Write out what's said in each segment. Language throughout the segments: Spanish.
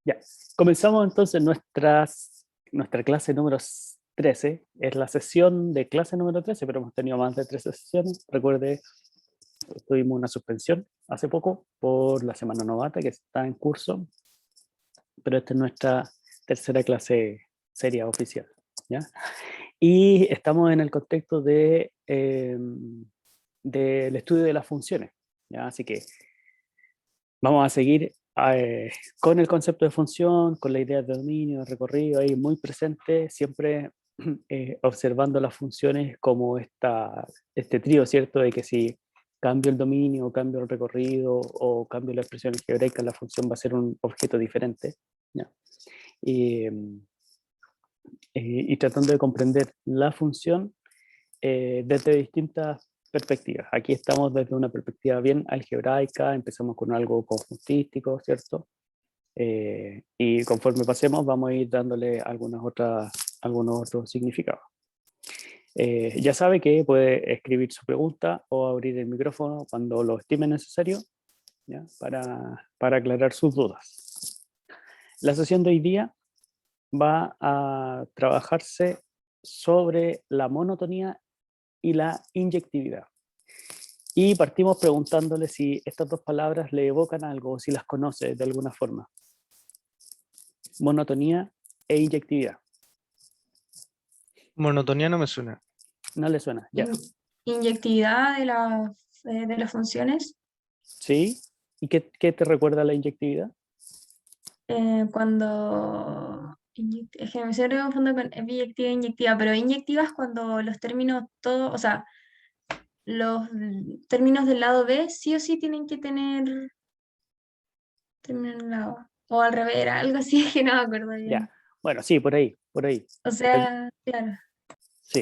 Ya, comenzamos entonces nuestra clase número 13. Es la sesión de clase número 13, pero hemos tenido más de 13 sesiones. Recuerde, tuvimos una suspensión hace poco por la semana novata que está en curso, pero esta es nuestra tercera clase seria oficial, ¿ya? Y estamos en el contexto del estudio de las funciones, ¿ya? Así que vamos a seguir con el concepto de función, con la idea de dominio, de recorrido, ahí muy presente, siempre observando las funciones como este trío, ¿cierto? De que si cambio el dominio, o cambio el recorrido, o cambio la expresión algebraica, la función va a ser un objeto diferente, ¿ya? Y, y tratando de comprender la función desde distintas perspectivas. Aquí estamos desde una perspectiva bien algebraica, empezamos con algo conjuntístico, ¿cierto? Y conforme pasemos vamos a ir dándole algunos otros significados. Ya sabe que puede escribir su pregunta o abrir el micrófono cuando lo estime necesario, ¿ya? Para aclarar sus dudas. La sesión de hoy día va a trabajarse sobre la monotonía y la inyectividad. Y partimos preguntándole si estas dos palabras le evocan algo o si las conoce de alguna forma. Monotonía e inyectividad. Monotonía no me suena. ¿No le suena? Ya. Inyectividad de las funciones. ¿Sí? ¿Y qué te recuerda la inyectividad? Es que me siempre confundo con biyectiva e inyectiva, pero inyectiva es cuando los términos todos, o sea, los términos del lado B sí o sí tienen que tener término en el lado A. O al revés, era algo así que no me acuerdo Ya. bien. Bueno, sí, por ahí, por ahí. O sea, claro. Sí,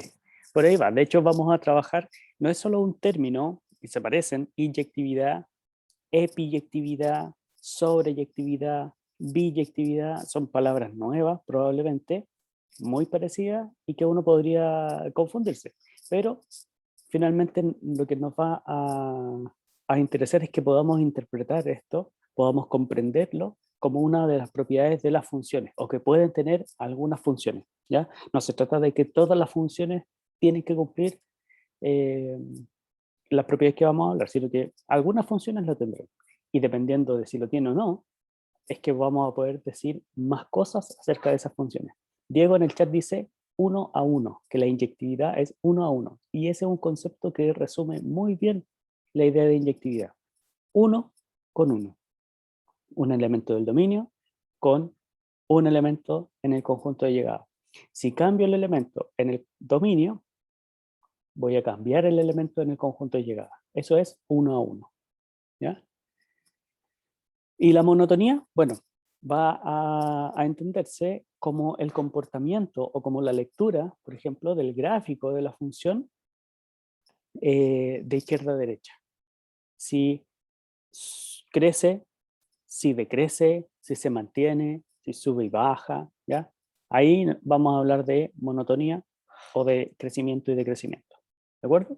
por ahí va. De hecho, vamos a trabajar, no es solo un término, y se parecen, inyectividad, epiyectividad, sobreyectividad, biyectividad, son palabras nuevas probablemente, muy parecidas y que uno podría confundirse. Pero finalmente lo que nos va a interesar es que podamos interpretar esto, podamos comprenderlo como una de las propiedades de las funciones o que pueden tener algunas funciones, ¿ya? No se trata de que todas las funciones tienen que cumplir eh, las propiedades que vamos a hablar, sino que algunas funciones lo tendrán. Y dependiendo de si lo tiene o no, es que vamos a poder decir más cosas acerca de esas funciones. Diego en el chat dice 1 a 1, que la inyectividad es 1 a 1. Y ese es un concepto que resume muy bien la idea de inyectividad. 1 con 1. Un elemento del dominio con un elemento en el conjunto de llegada. Si cambio el elemento en el dominio, voy a cambiar el elemento en el conjunto de llegada. Eso es 1 a 1. ¿Ya? Y la monotonía, bueno, va a entenderse como el comportamiento o como la lectura, por ejemplo, del gráfico de la función de izquierda a derecha. Si crece, si decrece, si se mantiene, si sube y baja, ¿ya? Ahí vamos a hablar de monotonía o de crecimiento y decrecimiento. ¿De acuerdo?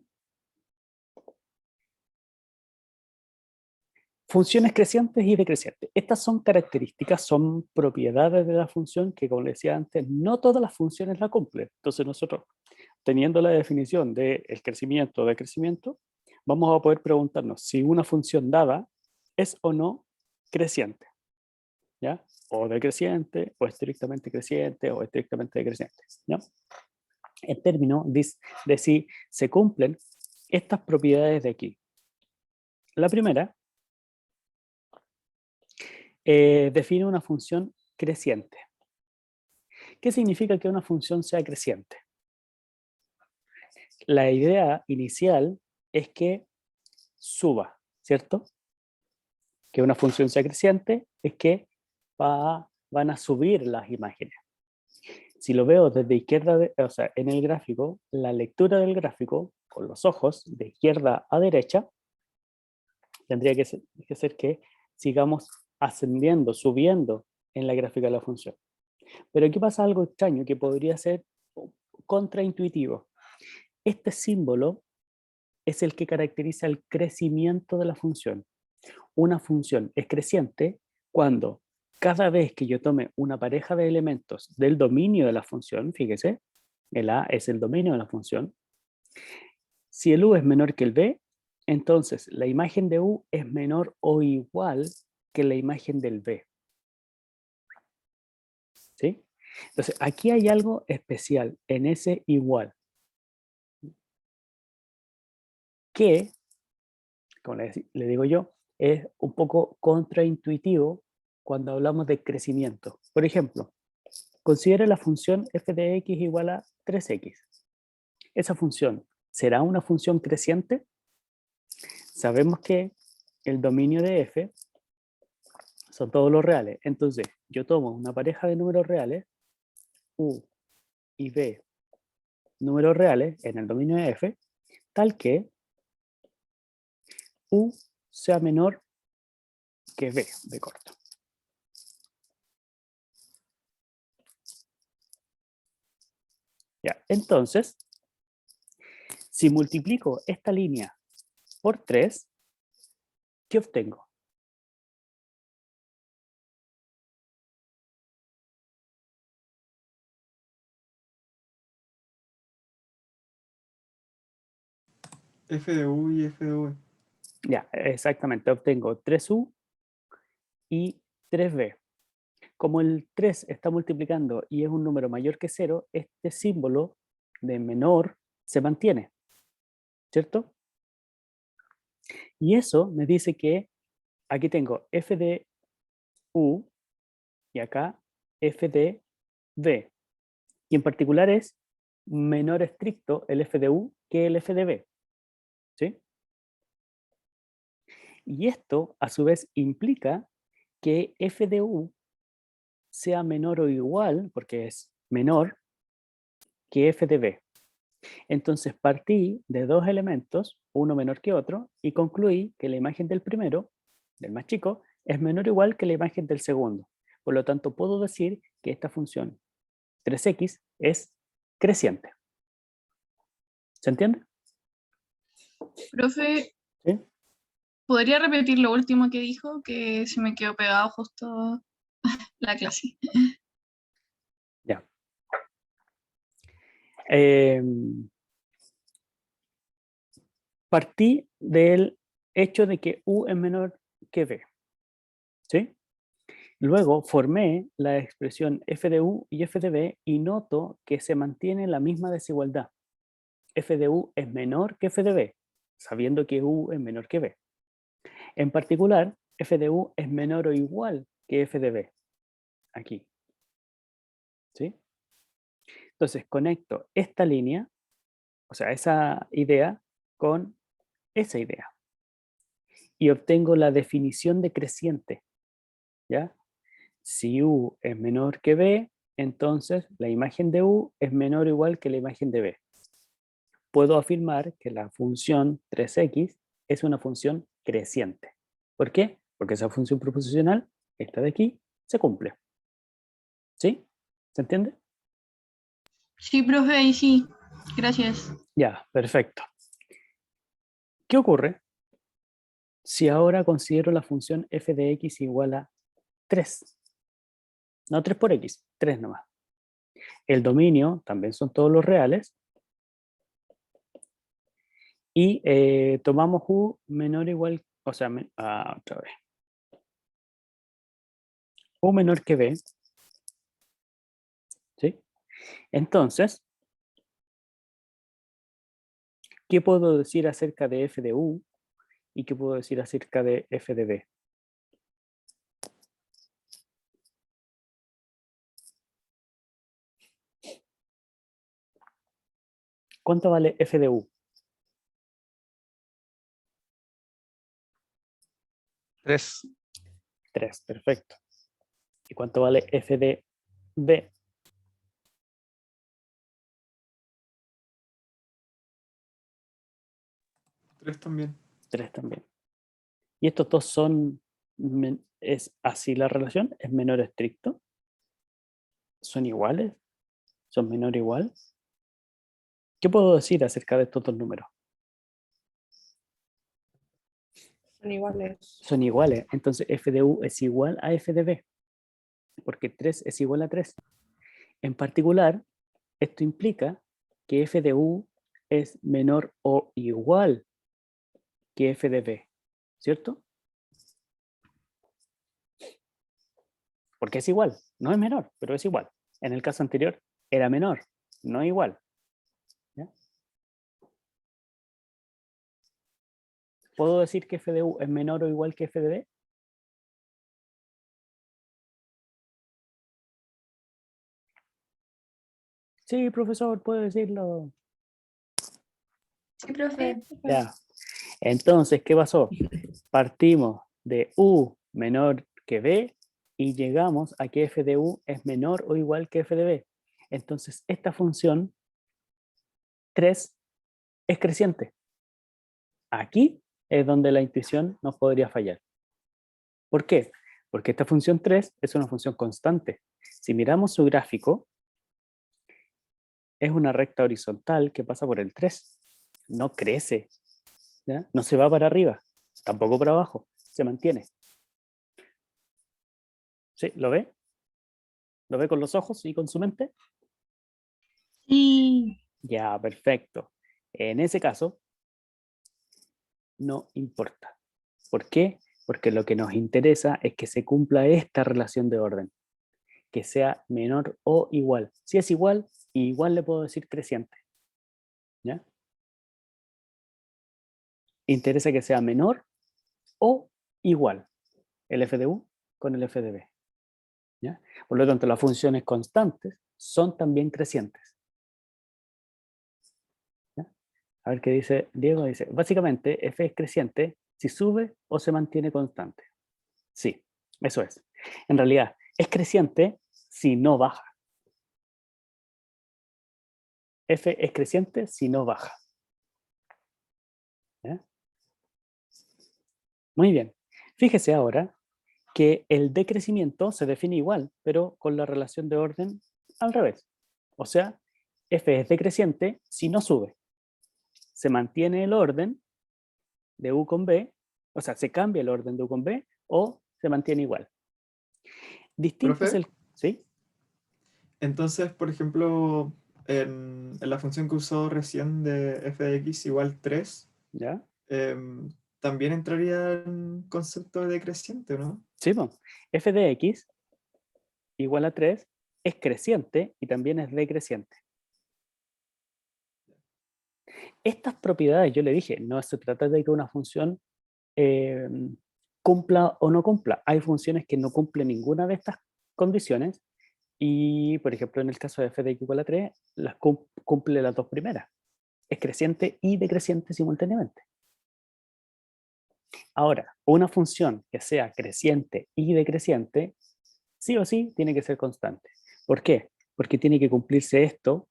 Funciones crecientes y decrecientes. Estas son características, son propiedades de la función que, como les decía antes, no todas las funciones la cumplen. Entonces nosotros, teniendo la definición del crecimiento o decrecimiento, vamos a poder preguntarnos si una función dada es o no creciente, ¿ya? O decreciente, o estrictamente creciente, o estrictamente decreciente, ¿ya? En términos de si se cumplen estas propiedades de aquí. La primera define una función creciente. ¿Qué significa que una función sea creciente? La idea inicial es que suba, ¿cierto? Que una función sea creciente es que van a subir las imágenes. Si lo veo desde izquierda, o sea, en el gráfico, la lectura del gráfico con los ojos de izquierda a derecha tendría que ser que sigamos ascendiendo, subiendo en la gráfica de la función. Pero aquí pasa algo extraño que podría ser contraintuitivo. Este símbolo es el que caracteriza el crecimiento de la función. Una función es creciente cuando cada vez que yo tome una pareja de elementos del dominio de la función, fíjese, el A es el dominio de la función, si el U es menor que el B, entonces la imagen de U es menor o igual que la imagen del B. ¿Sí? Entonces, aquí hay algo especial en ese igual, que, como le digo yo, es un poco contraintuitivo cuando hablamos de crecimiento. Por ejemplo, considere la función f de x igual a 3x. Esa función, ¿será una función creciente? Sabemos que el dominio de f son todos los reales. Entonces, yo tomo una pareja de números reales, u y b, números reales en el dominio de f, tal que u sea menor que b de corto. Ya, entonces, si multiplico esta línea por 3, ¿qué obtengo? F de U y F de V. Ya, exactamente, obtengo 3u y 3b. Como el 3 está multiplicando y es un número mayor que 0, este símbolo de menor se mantiene, ¿cierto? Y eso me dice que aquí tengo f de u y acá f de b. Y en particular es menor estricto el f de u que el f de b. ¿Sí? Y esto a su vez implica que f de u sea menor o igual, porque es menor, que f de b. Entonces partí de dos elementos, uno menor que otro, y concluí que la imagen del primero, del más chico, es menor o igual que la imagen del segundo. Por lo tanto, puedo decir que esta función 3x es creciente. ¿Se entiende? Profe, ¿Sí? ¿podría repetir lo último que dijo? Que se me quedó pegado justo la clase. Ya. Partí del hecho de que u es menor que b. ¿Sí? Luego formé la expresión f de u y f de b y noto que se mantiene la misma desigualdad. F de u es menor que f de b, sabiendo que u es menor que b. En particular, f de u es menor o igual que f de b, aquí. ¿Sí? Entonces conecto esta línea, o sea, esa idea, con esa idea. Y obtengo la definición de creciente. ¿Ya? Si u es menor que b, entonces la imagen de u es menor o igual que la imagen de b. Puedo afirmar que la función 3x es una función creciente. ¿Por qué? Porque esa función proposicional, esta de aquí, se cumple. ¿Sí? ¿Se entiende? Sí, profe, ahí sí. Gracias. Ya, perfecto. ¿Qué ocurre si ahora considero la función f de x igual a 3? No 3 por x, 3 nomás. El dominio también son todos los reales. Y tomamos u menor o igual, o sea, otra vez. U menor que b. ¿Sí? Entonces, ¿qué puedo decir acerca de f de u y qué puedo decir acerca de f de b? ¿Cuánto vale f de u? 3. 3, perfecto. ¿Y cuánto vale f de b? 3 también. 3 también. ¿Y estos dos son, es así la relación? ¿Es menor estricto? ¿Son iguales? ¿Son menor igual? ¿Qué puedo decir acerca de estos dos números? Son iguales. Son iguales. Entonces f de u es igual a f de b. porque 3 es igual a 3. En particular, esto implica que f de u es menor o igual que f de b, ¿cierto? Porque es igual, no es menor, pero es igual. En el caso anterior era menor, no igual. ¿Ya? ¿Puedo decir que f de u es menor o igual que f de b? Sí, profesor, puedo decirlo. Sí, profe. Ya. Entonces, ¿qué pasó? Partimos de u menor que b y llegamos a que f de u es menor o igual que f de b. Entonces, esta función 3 es creciente. Aquí es donde la intuición nos podría fallar. ¿Por qué? Porque esta función 3 es una función constante. Si miramos su gráfico, es una recta horizontal que pasa por el 3. No crece, ¿ya? No se va para arriba, tampoco para abajo, se mantiene. ¿Sí? ¿Lo ve? ¿Lo ve con los ojos y con su mente? Sí. Ya, perfecto. En ese caso, no importa. ¿Por qué? Porque lo que nos interesa es que se cumpla esta relación de orden, que sea menor o igual. Si es igual, igual le puedo decir creciente. ¿Ya? Interesa que sea menor o igual el f de u con el f de b. ¿Ya? Por lo tanto, las funciones constantes son también crecientes. ¿Ya? A ver qué dice Diego. Dice, básicamente, f es creciente si sube o se mantiene constante. Sí, eso es. En realidad, es creciente si no baja. F es creciente si no baja. ¿Ya? Muy bien. Fíjese ahora que el decrecimiento se define igual, pero con la relación de orden al revés. O sea, f es decreciente si no sube. Se mantiene el orden de u con b, o sea, se cambia el orden de u con b o se mantiene igual. Distinto es ¿Profe? el... ¿Sí? Entonces, por ejemplo, en la función que usó recién de f de x igual 3, ¿Ya? también entraría en concepto de decreciente, ¿no? Sí, bueno. F de x igual a 3 es creciente y también es decreciente. Estas propiedades, yo le dije, no se trata de que una función cumpla o no cumpla. Hay funciones que no cumplen ninguna de estas condiciones y, por ejemplo, en el caso de f de x igual a 3, las cumple las dos primeras. Es creciente y decreciente simultáneamente. Ahora, una función que sea creciente y decreciente, sí o sí tiene que ser constante. ¿Por qué? Porque tiene que cumplirse esto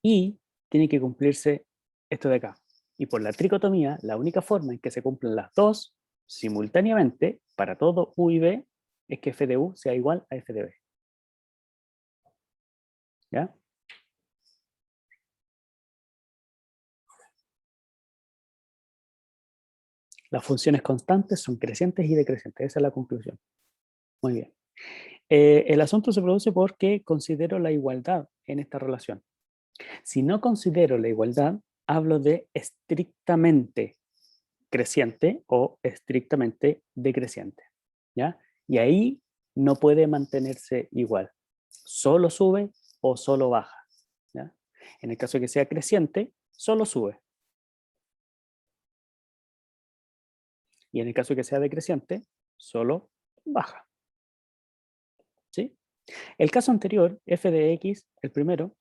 y tiene que cumplirse esto de acá. Y por la tricotomía, la única forma en que se cumplen las dos simultáneamente para todo u y b es que f de u sea igual a f de b. ¿Ya? Las funciones constantes son crecientes y decrecientes. Esa es la conclusión. Muy bien. El asunto se produce porque considero la igualdad en esta relación. Si no considero la igualdad, hablo de estrictamente creciente o estrictamente decreciente. ¿Ya? Y ahí no puede mantenerse igual. Solo sube o solo baja. ¿Ya? En el caso de que sea creciente, solo sube. Y en el caso de que sea decreciente, solo baja. ¿Sí? El caso anterior, f de x, el primero,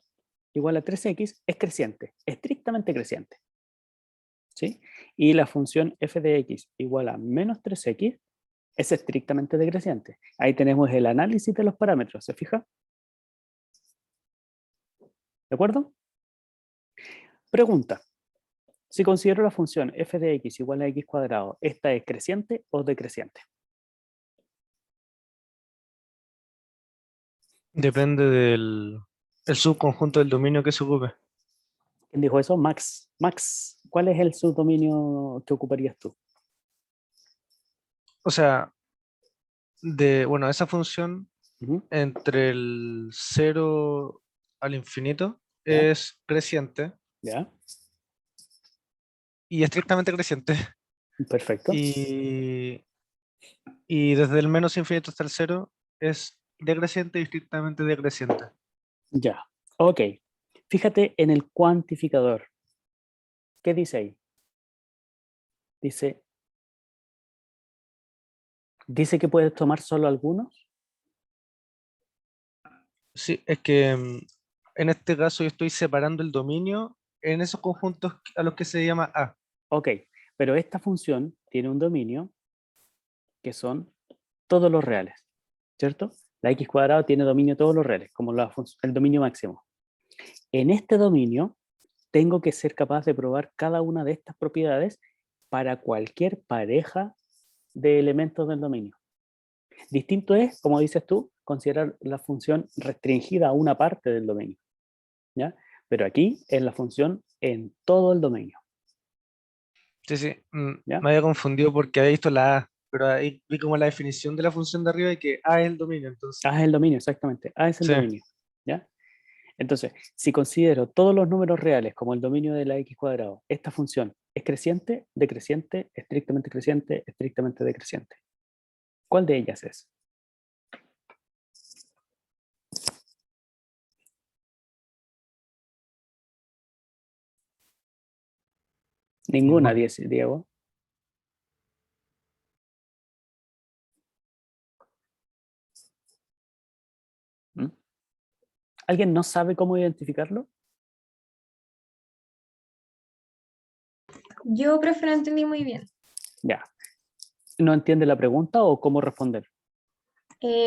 igual a 3x, es creciente, estrictamente creciente. ¿Sí? Y la función f de x igual a menos 3x es estrictamente decreciente. Ahí tenemos el análisis de los parámetros, ¿se fija? ¿De acuerdo? Pregunta. Si considero la función f de x igual a x cuadrado, ¿esta es creciente o decreciente? Depende del el subconjunto del dominio que se ocupe. ¿Quién dijo eso? Max. Max, ¿cuál es el subdominio que ocuparías tú? O sea, bueno, esa función Ujú, entre el 0 al infinito ¿ya? es creciente ¿Ya? y estrictamente creciente. Perfecto. Y, y desde el menos infinito hasta el 0 es decreciente y estrictamente decreciente. Ya. Ok. Fíjate en el cuantificador. ¿Qué dice ahí? Dice que puedes tomar solo algunos. Sí, es que en este caso yo estoy separando el dominio en esos conjuntos a los que se llama A. Ok. Pero esta función tiene un dominio que son todos los reales, ¿cierto? La x cuadrado tiene dominio de todos los reales, como el dominio máximo. En este dominio tengo que ser capaz de probar cada una de estas propiedades para cualquier pareja de elementos del dominio. Distinto es, como dices tú, considerar la función restringida a una parte del dominio, ¿ya? Pero aquí es la función en todo el dominio, Sí, sí, ¿ya? me había confundido porque había visto la A, pero ahí vi como la definición de la función de arriba y que A es el dominio, entonces. A es el dominio, exactamente. A es el Sí, dominio, ¿ya? Entonces, si considero todos los números reales como el dominio de la x cuadrado, esta función es creciente, decreciente, estrictamente decreciente. ¿Cuál de ellas es? Ninguna, ninguna. Diego. ¿Mm? ¿Alguien no sabe cómo identificarlo? Yo, profe, no entendí muy bien. Ya. ¿No entiende la pregunta o cómo responder?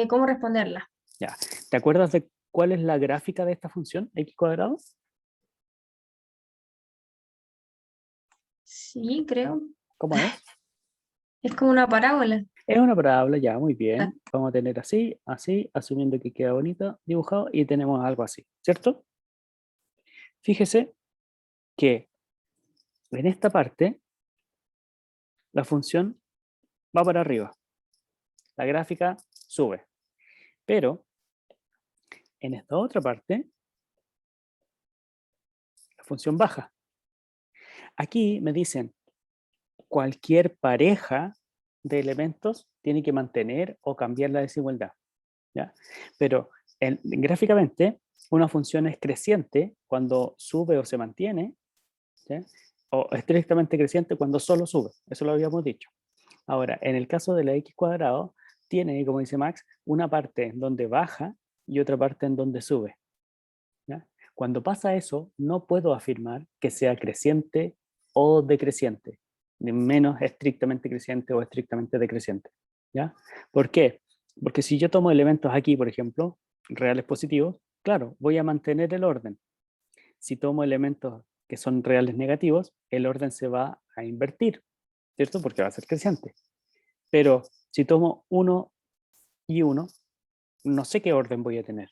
¿Cómo responderla? Ya. ¿Te acuerdas de cuál es la gráfica de esta función, x cuadrado? Sí, creo. ¿Cómo es? Es como una parábola. Es una parábola, ya, muy Ah, bien. Vamos a tener así, así, asumiendo que queda bonito dibujado, y tenemos algo así, ¿cierto? Fíjese que en esta parte la función va para arriba, la gráfica sube, pero en esta otra parte la función baja. Aquí me dicen cualquier pareja de elementos tiene que mantener o cambiar la desigualdad, ¿ya? Pero gráficamente una función es creciente cuando sube o se mantiene, ¿sí? O estrictamente creciente cuando solo sube, eso lo habíamos dicho. Ahora, en el caso de la x cuadrado, tiene, como dice Max, una parte en donde baja y otra parte en donde sube, ¿ya? Cuando pasa eso, no puedo afirmar que sea creciente o decreciente, ni menos estrictamente creciente o estrictamente decreciente, ¿ya? ¿Por qué? Porque si yo tomo elementos aquí, por ejemplo, reales positivos, claro, voy a mantener el orden. Si tomo elementos que son reales negativos, el orden se va a invertir, ¿cierto? Porque va a ser creciente. Pero si tomo 1 y 1, no sé qué orden voy a tener,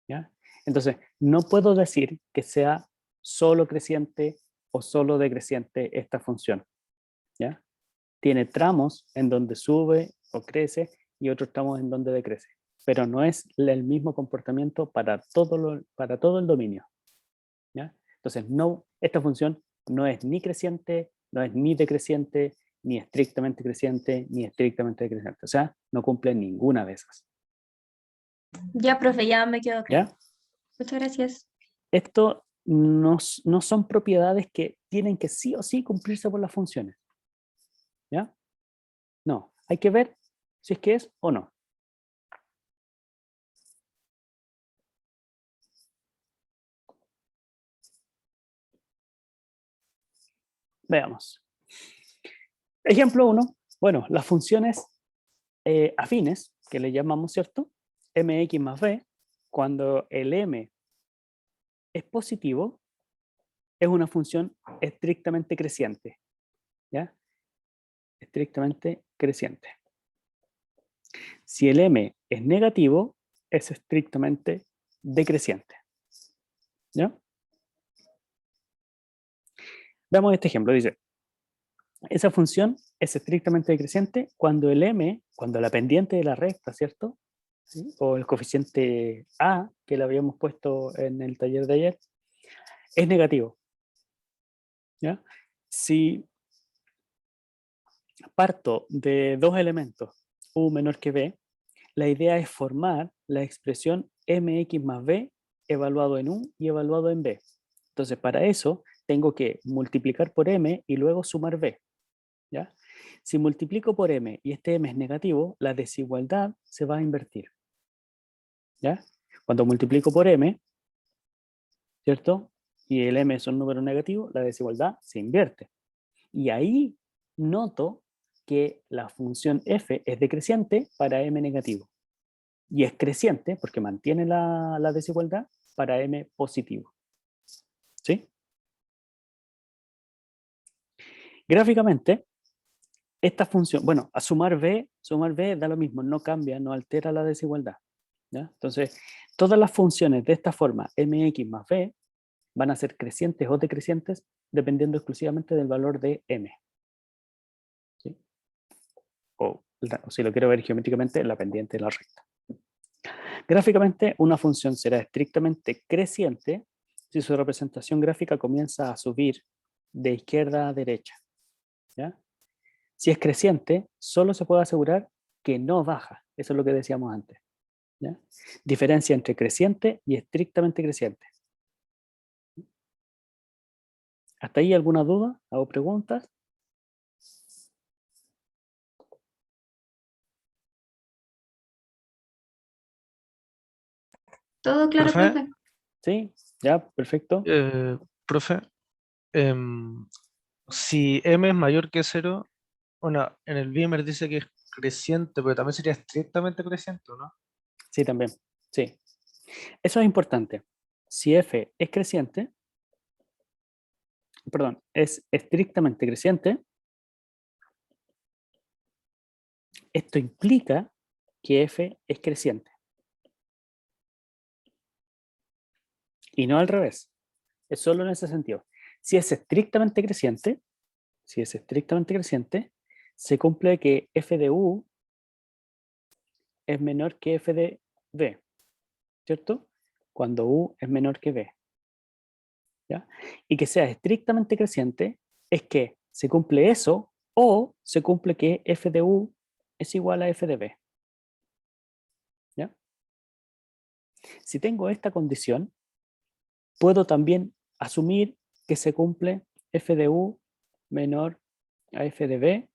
¿ya? Entonces, no puedo decir que sea solo creciente o solo decreciente esta función, ¿ya? Tiene tramos en donde sube o crece y otros tramos en donde decrece, pero no es el mismo comportamiento para todo el dominio, ¿ya? Entonces, no, esta función no es ni creciente, no es ni decreciente, ni estrictamente creciente, ni estrictamente decreciente. O sea, no cumple ninguna de esas, ya, profe, ya me quedó claro. ¿ya? Muchas gracias. Esto no son propiedades que tienen que sí o sí cumplirse por las funciones, ¿ya? No, hay que ver si es que es o no. Veamos. Ejemplo 1. Bueno, las funciones afines, que le llamamos, ¿cierto? Mx más b, cuando el m es positivo, es una función estrictamente creciente, ¿ya? Estrictamente creciente. Si el m es negativo, es estrictamente decreciente, ¿ya? Veamos este ejemplo, dice, esa función es estrictamente decreciente cuando el m, cuando la pendiente de la recta, ¿cierto? ¿sí? O el coeficiente A, que le habíamos puesto en el taller de ayer, es negativo. ¿Ya? Si parto de dos elementos, U menor que B, la idea es formar la expresión mx más b evaluado en U y evaluado en B. Entonces, para eso tengo que multiplicar por m y luego sumar b. ¿Ya? Si multiplico por m y este m es negativo, la desigualdad se va a invertir. ¿Ya? Cuando multiplico por m, ¿cierto? Y el m es un número negativo, la desigualdad se invierte. Y ahí noto que la función f es decreciente para m negativo. Y es creciente, porque mantiene la desigualdad, para m positivo. ¿Sí? Gráficamente, esta función, bueno, a sumar b da lo mismo, no cambia, no altera la desigualdad. ¿Ya? Entonces, todas las funciones de esta forma, mx más b, van a ser crecientes o decrecientes dependiendo exclusivamente del valor de m. ¿Sí? O si lo quiero ver geométricamente, la pendiente de la recta. Gráficamente, una función será estrictamente creciente si su representación gráfica comienza a subir de izquierda a derecha. ¿Ya? Si es creciente, solo se puede asegurar que no baja. Eso es lo que decíamos antes. ¿Ya? Diferencia entre creciente y estrictamente creciente. ¿Hasta ahí alguna duda o preguntas? Todo claro, Profe, profe. ¿Sí? ¿Ya? Perfecto. profe, em, si m es mayor que 0, bueno, en el Beamer dice que es creciente, pero también sería estrictamente creciente, ¿no? Sí, también. Sí. Eso es importante. Si f es creciente, perdón, es estrictamente creciente, esto implica que f es creciente. Y no al revés. Es solo en ese sentido. Si es estrictamente creciente, se cumple que f de u es menor que f de b, ¿cierto? Cuando u es menor que b. ¿Ya? Y que sea estrictamente creciente es que se cumple eso o se cumple que f de u es igual a f de b. ¿Ya? Si tengo esta condición, puedo también asumir que se cumple f de u menor a f de b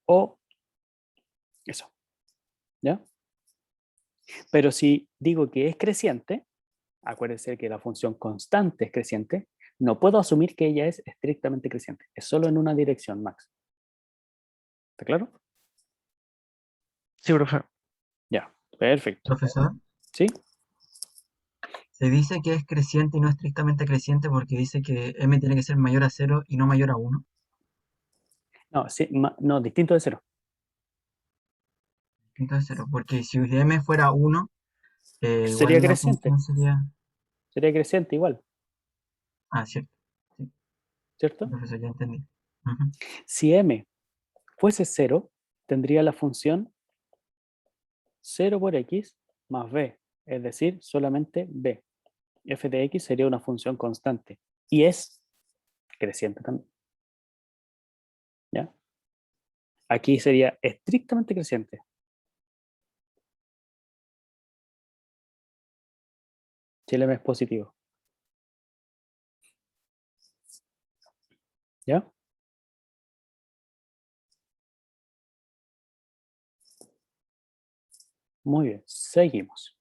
o eso. ¿Ya? Pero si digo que es creciente, acuérdense que la función constante es creciente, no puedo asumir que ella es estrictamente creciente. Es solo en una dirección, Max. ¿Está claro? Sí, profe. Ya, perfecto. Profesor, ¿Sí? se dice que es creciente y no estrictamente creciente porque dice que m tiene que ser mayor a 0 y no mayor a 1. No, sí, no, distinto de cero. Entonces 0, porque si m fuera 1, Sería igual la creciente. función sería... Sería creciente igual, Ah, cierto. Sí, ¿cierto? profesor, ya entendí. Ujú. Si m fuese cero, tendría la función 0 por x más b, es decir, solamente b. F de x sería una función constante y es creciente también. ¿Ya? Aquí sería estrictamente creciente. Si el m es positivo. ¿Ya? Muy bien, seguimos.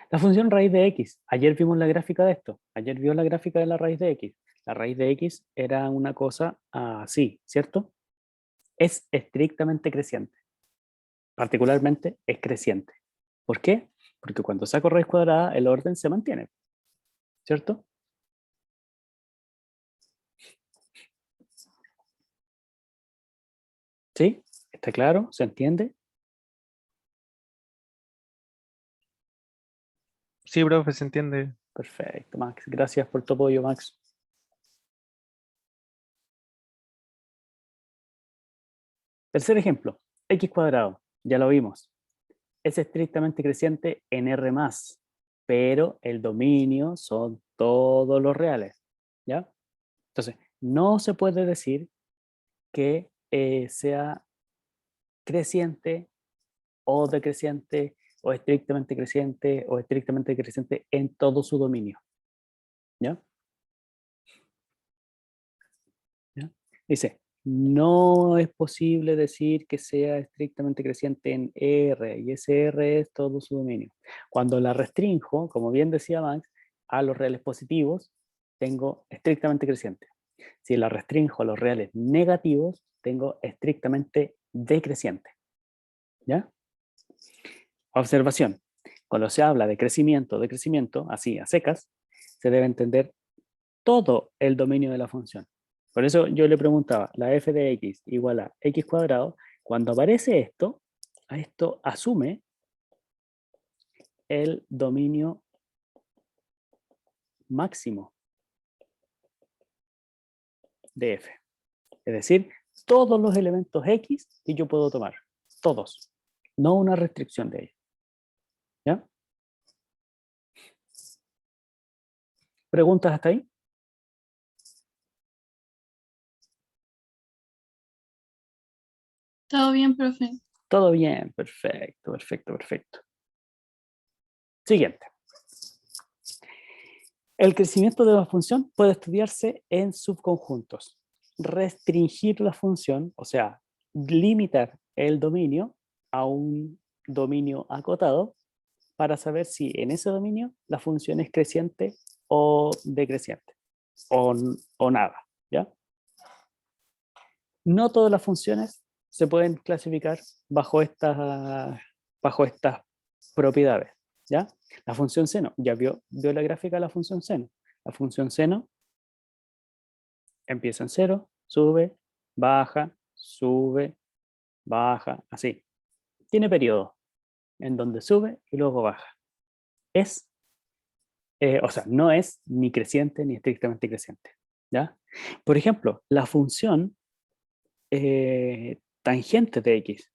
La función raíz de x. Ayer vimos la gráfica de esto. Ayer vio la gráfica de la raíz de x. La raíz de x era una cosa así, ¿cierto? Es estrictamente creciente. Particularmente es creciente. ¿Por qué? Porque cuando saco raíz cuadrada, el orden se mantiene, ¿cierto? ¿Sí? ¿Está claro? ¿Se entiende? Sí, profe, se entiende. Perfecto, Max. Gracias por tu apoyo, Max. Tercer ejemplo, x cuadrado. Ya lo vimos. es estrictamente creciente en R+, pero el dominio son todos los reales, ¿ya? Entonces, no se puede decir que sea creciente o decreciente o estrictamente creciente en todo su dominio, ¿ya? ¿Ya? Dice, no es posible decir que sea estrictamente creciente en R, y ese R es todo su dominio. Cuando la restrinjo, como bien decía Max, a los reales positivos, tengo estrictamente creciente. Si la restringo a los reales negativos, tengo estrictamente decreciente. ¿Ya? Observación. Cuando se habla de crecimiento, así a secas, se debe entender todo el dominio de la función. Por eso yo le preguntaba, la f de x igual a x cuadrado, cuando aparece esto, a esto asume el dominio máximo de f. Es decir, todos los elementos x que yo puedo tomar, todos, no una restricción de ellos. ¿Ya? ¿Preguntas hasta ahí? Todo bien, profe. Todo bien, perfecto, perfecto, perfecto. Siguiente. El crecimiento de una función puede estudiarse en subconjuntos. Restringir la función, o sea, limitar el dominio a un dominio acotado para saber si en ese dominio la función es creciente o decreciente, o nada, ¿ya? No todas las funciones se pueden clasificar bajo estas propiedades, ¿ya? La función seno, ya vio la gráfica de la función seno. La función seno empieza en 0, sube, baja, así. Tiene periodo en donde sube y luego baja. O sea, no es ni creciente ni estrictamente creciente, ¿ya? Por ejemplo, la función tangente de x.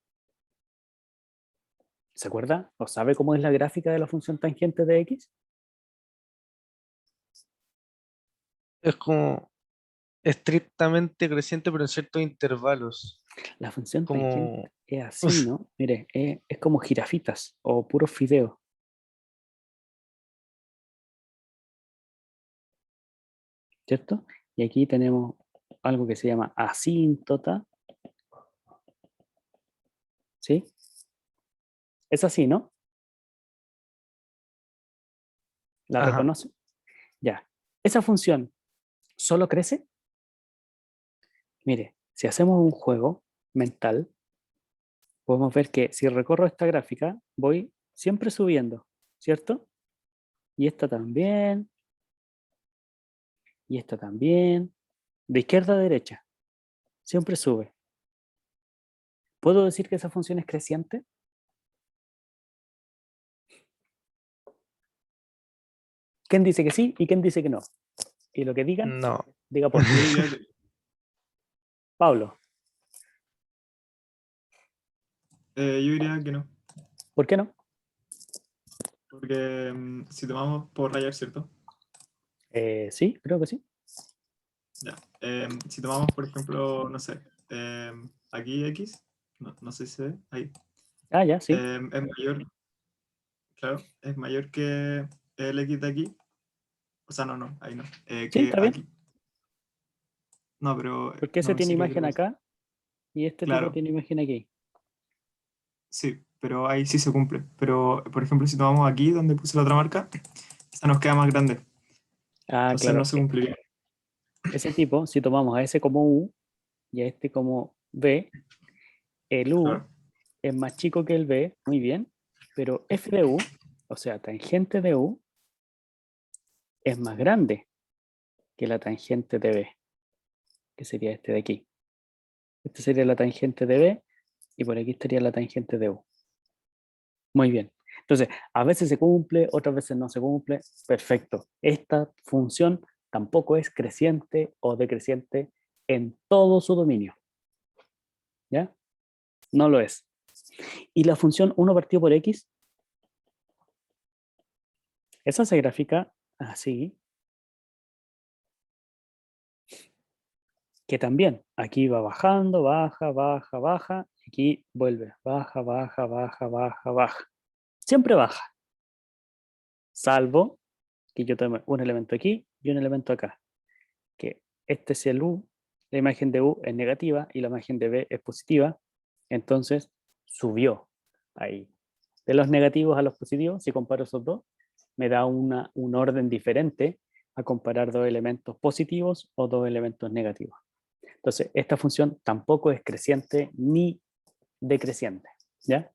¿Se acuerda? ¿O sabe cómo es la gráfica de la función tangente de x? Es como estrictamente creciente, pero en ciertos intervalos. La función Como, tangente es así, ¿no? Mire, es como jirafitas o puros fideos. ¿Cierto? Y aquí tenemos algo que se llama asíntota. ¿Sí? Es así, ¿no? ¿La ajá. reconoce? Ya. ¿Esa función solo crece? Mire, si hacemos un juego mental, podemos ver que si recorro esta gráfica, voy siempre subiendo, ¿cierto? Y esta también, y esta también, de izquierda a derecha, siempre sube. ¿Puedo decir que esa función es creciente? ¿Quién dice que sí y quién dice que no? Y lo que digan, No. diga por Yo diría que, Pablo, yo diría que no. ¿por qué no? Porque si tomamos por rayar, ¿cierto? Sí, creo que sí. Ya. Si tomamos, por ejemplo, no sé, aquí X, no sé si se ve, ahí. Ah, ya, sí. Es mayor, claro, es mayor que el X de aquí. O sea, no, ahí no. Sí, Que está bien. aquí. No, pero Porque ese no, tiene sí que imagen creo. acá y este tipo Claro, tiene imagen aquí. sí, pero ahí sí se cumple. Pero, por ejemplo, si tomamos aquí, donde puse la otra marca, esta nos queda más grande. Ah, Entonces no claro. se cumpliría. Ese tipo, si tomamos a ese como U y a este como B, el U Claro. es más chico que el B, muy bien, pero f de U, o sea, tangente de U, es más grande que la tangente de B, que sería este de aquí. Este sería la tangente de B y por aquí estaría la tangente de U. Muy bien. Entonces, a veces se cumple, otras veces no se cumple. Perfecto. Esta función tampoco es creciente o decreciente en todo su dominio. ¿Ya? No lo es. Y la función 1 partido por x, esa se grafica así, que también aquí va bajando, baja, baja, baja, aquí vuelve, baja, baja, baja, baja, baja. Siempre baja, salvo que yo tengo un elemento aquí y un elemento acá, que este es el U, la imagen de U es negativa y la imagen de B es positiva, entonces subió ahí. De los negativos a los positivos, si comparo esos dos, me da un orden diferente a comparar dos elementos positivos o dos elementos negativos. Entonces, esta función tampoco es creciente ni decreciente, ¿ya?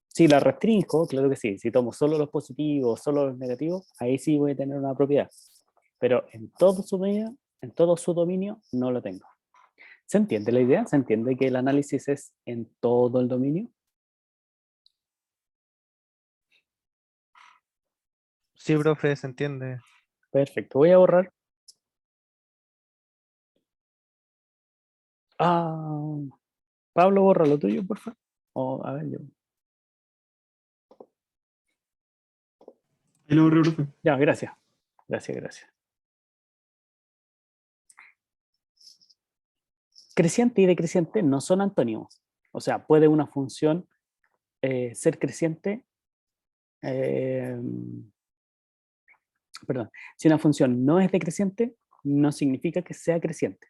Si la restringo, claro que sí. Si tomo solo los positivos, solo los negativos, ahí sí voy a tener una propiedad. Pero en todo su dominio, no lo tengo. ¿Se entiende la idea? ¿Se entiende que el análisis es en todo el dominio? Sí, profe, se entiende. Perfecto. Voy a borrar. Ah, Pablo, borra lo tuyo, por favor. O, a ver, yo. Ahí lo borré, profe. Ya, gracias. Gracias, gracias. Creciente y decreciente no son antónimos. O sea, puede una función ser creciente. Perdón, si una función no es decreciente, no significa que sea creciente.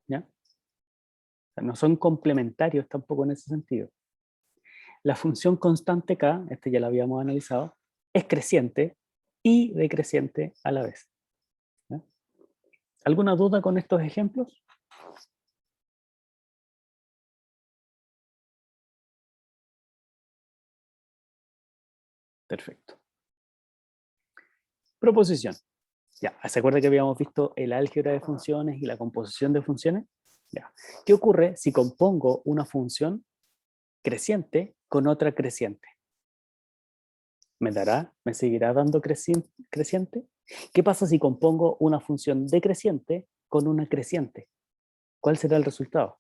¿Ya? O sea, no son complementarios tampoco en ese sentido. La función constante k, este ya la habíamos analizado, es creciente y decreciente a la vez. ¿Ya? ¿Alguna duda con estos ejemplos? Perfecto. Proposición. Ya, ¿se acuerda que habíamos visto el álgebra de funciones y la composición de funciones? Ya. ¿Qué ocurre si compongo una función creciente con otra creciente? ¿Me seguirá dando creciente? ¿Qué pasa si compongo una función decreciente con una creciente? ¿Cuál será el resultado?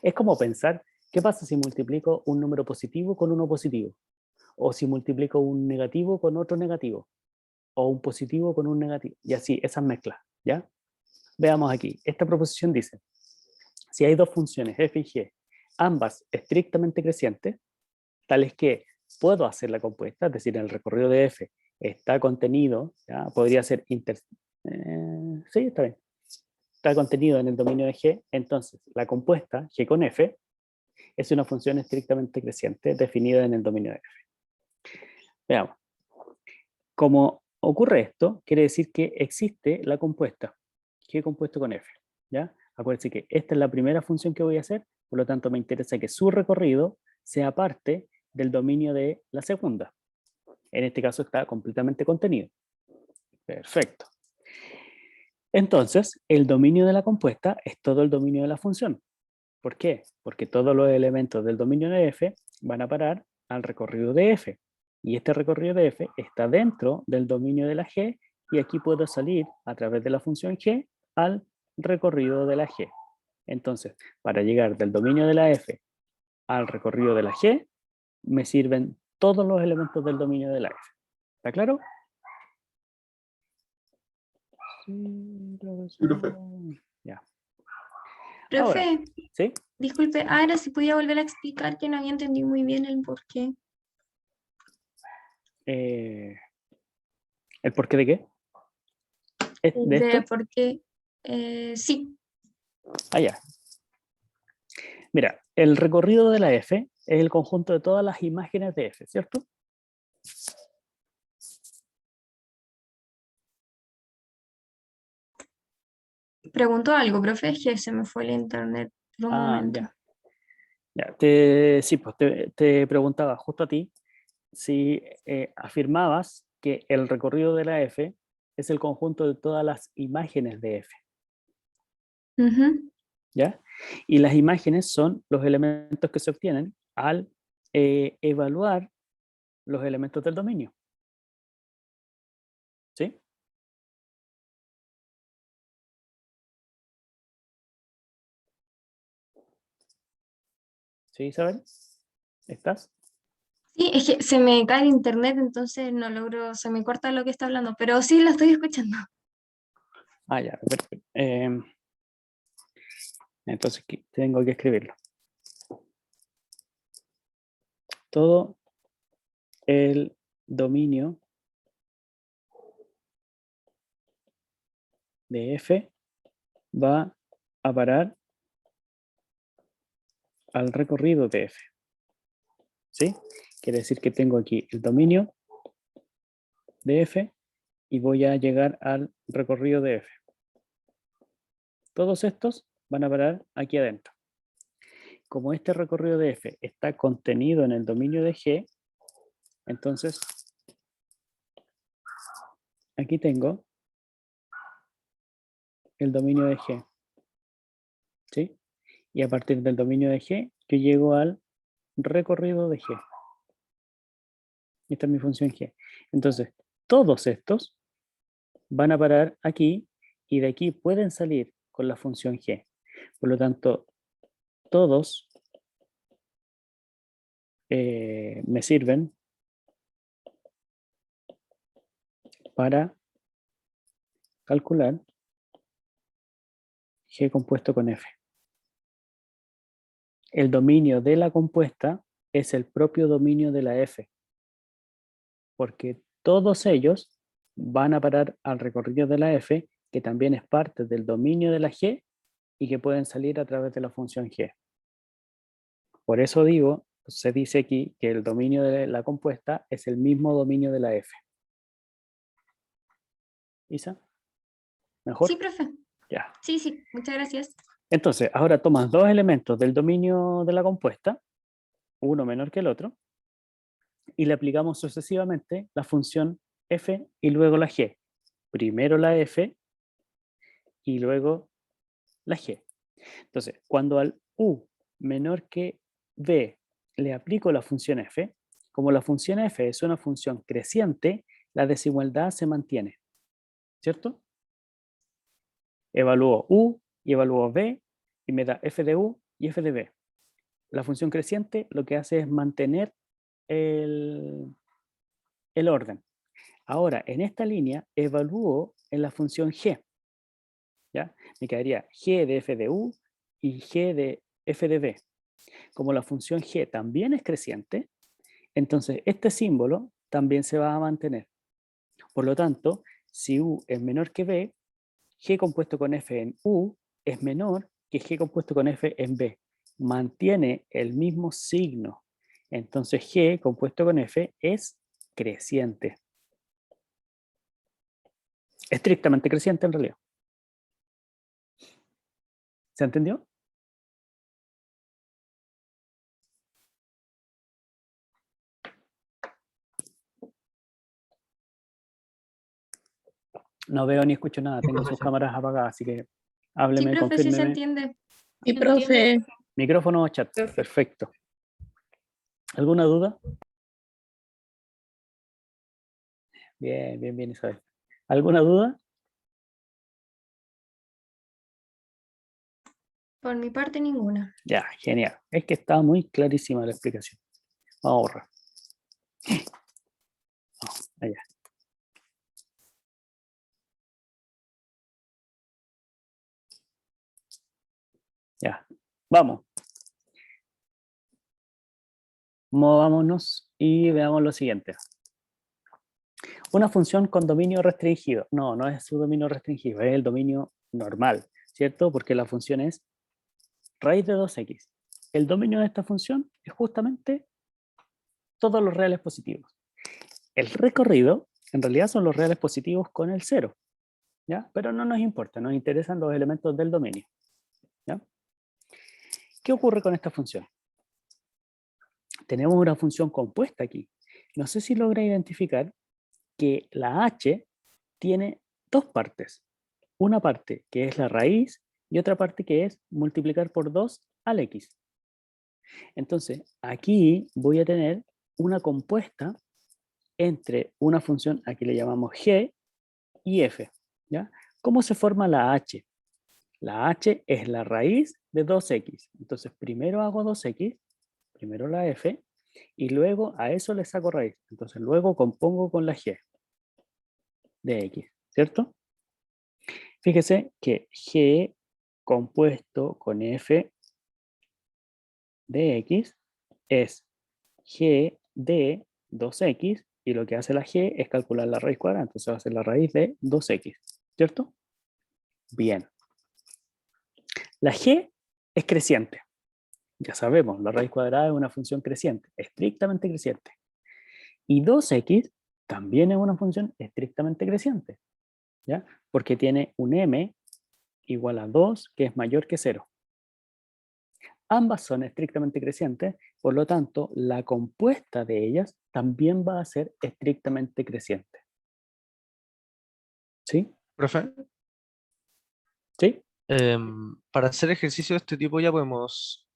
Es como pensar, ¿qué pasa si multiplico un número positivo con uno positivo? O si multiplico un negativo con otro negativo. O un positivo con un negativo. Y así, esas mezclas, ¿ya? Veamos aquí. Esta proposición dice, si hay dos funciones f y g, ambas estrictamente crecientes, tales que puedo hacer la compuesta, es decir, en el recorrido de f está contenido, ¿ya? Podría ser sí, está bien, está contenido en el dominio de g, entonces la compuesta g con f es una función estrictamente creciente definida en el dominio de f. Veamos. Como ocurre esto, quiere decir que existe la compuesta g compuesto con f, ¿ya? Acuérdense que esta es la primera función que voy a hacer, por lo tanto me interesa que su recorrido sea parte del dominio de la segunda. En este caso está completamente contenido. Perfecto. Entonces, el dominio de la compuesta es todo el dominio de la función. ¿Por qué? Porque todos los elementos del dominio de f van a parar al recorrido de f. Y este recorrido de f está dentro del dominio de la g y aquí puedo salir a través de la función g al recorrido de la g. Entonces, para llegar del dominio de la f al recorrido de la g, me sirven todos los elementos del dominio de la f. ¿Está claro? Sí, profe. Ya. Ahora, Profe, ¿sí? disculpe, ahora si podía volver a explicar que no había entendido muy bien el porqué. ¿El porqué de qué? ¿De esto? De por qué. Sí, Ah, ya. Mira, el recorrido de la F es el conjunto de todas las imágenes de F, ¿cierto? preguntó algo, profe, es que se me fue el internet por un momento. Ya. Ya, sí, pues te preguntaba justo a ti si afirmabas que el recorrido de la F es el conjunto de todas las imágenes de F, Ujú. ¿ya? Y las imágenes son los elementos que se obtienen al evaluar los elementos del dominio, ¿sí? ¿Sí, Isabel? ¿Estás? Sí, es que se me cae el internet, entonces no logro, se me corta lo que está hablando, pero sí lo estoy escuchando. Ah, ya, perfecto. Entonces tengo que escribirlo. Todo el dominio de F va a parar al recorrido de F. ¿Sí? Quiere decir que tengo aquí el dominio de F y voy a llegar al recorrido de F. Todos estos van a parar aquí adentro. Como este recorrido de F está contenido en el dominio de G, entonces aquí tengo el dominio de G. ¿Sí? Y a partir del dominio de G, yo llego al recorrido de G. Esta es mi función G. Entonces, todos estos van a parar aquí y de aquí pueden salir con la función G. Por lo tanto, todos me sirven para calcular G compuesto con F. El dominio de la compuesta es el propio dominio de la F, porque todos ellos van a parar al recorrido de la F, que también es parte del dominio de la G y que pueden salir a través de la función G. Por eso digo, se dice aquí que el dominio de la compuesta es el mismo dominio de la F. ¿Isa? ¿Mejor? Sí, profe. Ya. Sí, muchas gracias. Entonces, ahora tomas dos elementos del dominio de la compuesta, uno menor que el otro, y le aplicamos sucesivamente la función f y luego la g. Primero la f y luego la g. Entonces, cuando al u menor que b le aplico la función f, como la función f es una función creciente, la desigualdad se mantiene, ¿cierto? Evalúo u y evalúo b y me da f de u y f de b. La función creciente lo que hace es mantener el orden. Ahora, en esta línea, evalúo en la función g. ¿Ya? Me quedaría g de f de u y g de f de b. Como la función g también es creciente, entonces este símbolo también se va a mantener. Por lo tanto, si u es menor que b, g compuesto con f en u es menor que g compuesto con f en b. Mantiene el mismo signo. Entonces g compuesto con f es creciente. Estrictamente creciente en realidad. ¿Se entendió? No veo ni escucho nada, tengo sus cámaras apagadas, así que Sí, hábleme, profe, sí se confírmeme. entiende. Y profe, Micrófono o chat, perfecto. ¿Alguna duda? Bien, Isabel. ¿Alguna duda? Por mi parte, ninguna. Ya, genial. Es que está muy clarísima la explicación. Vamos a borrar. Vamos, allá. Ya, vamos. Movámonos y veamos lo siguiente. Una función con dominio restringido. No es su dominio restringido, es el dominio normal, ¿cierto? Porque la función es raíz de 2x. El dominio de esta función es justamente todos los reales positivos. El recorrido, en realidad, son los reales positivos con el 0, ¿ya? Pero no nos importa, nos interesan los elementos del dominio, ¿ya? ¿Qué ocurre con esta función? Tenemos una función compuesta aquí. No sé si logra identificar que la h tiene dos partes. Una parte que es la raíz y otra parte que es multiplicar por 2 al x. Entonces, aquí voy a tener una compuesta entre una función, aquí le llamamos g, y f. ¿Ya? ¿Cómo se forma la h? La h es la raíz de 2x. Entonces, primero hago 2x, primero la f, Y luego a eso le saco raíz. Entonces luego compongo con la g de x, ¿cierto? Fíjese que g compuesto con f de x es g de 2x, y lo que hace la g es calcular la raíz cuadrada, entonces va a ser la raíz de 2x, ¿cierto? Bien. La g es creciente. Ya sabemos, la raíz cuadrada es una función creciente, estrictamente creciente. Y 2x también es una función estrictamente creciente, ¿ya? Porque tiene un m igual a 2 que es mayor que 0. Ambas son estrictamente crecientes, por lo tanto, la compuesta de ellas también va a ser estrictamente creciente. ¿Sí? Profe, ¿Sí? para hacer ejercicio de este tipo ya podemos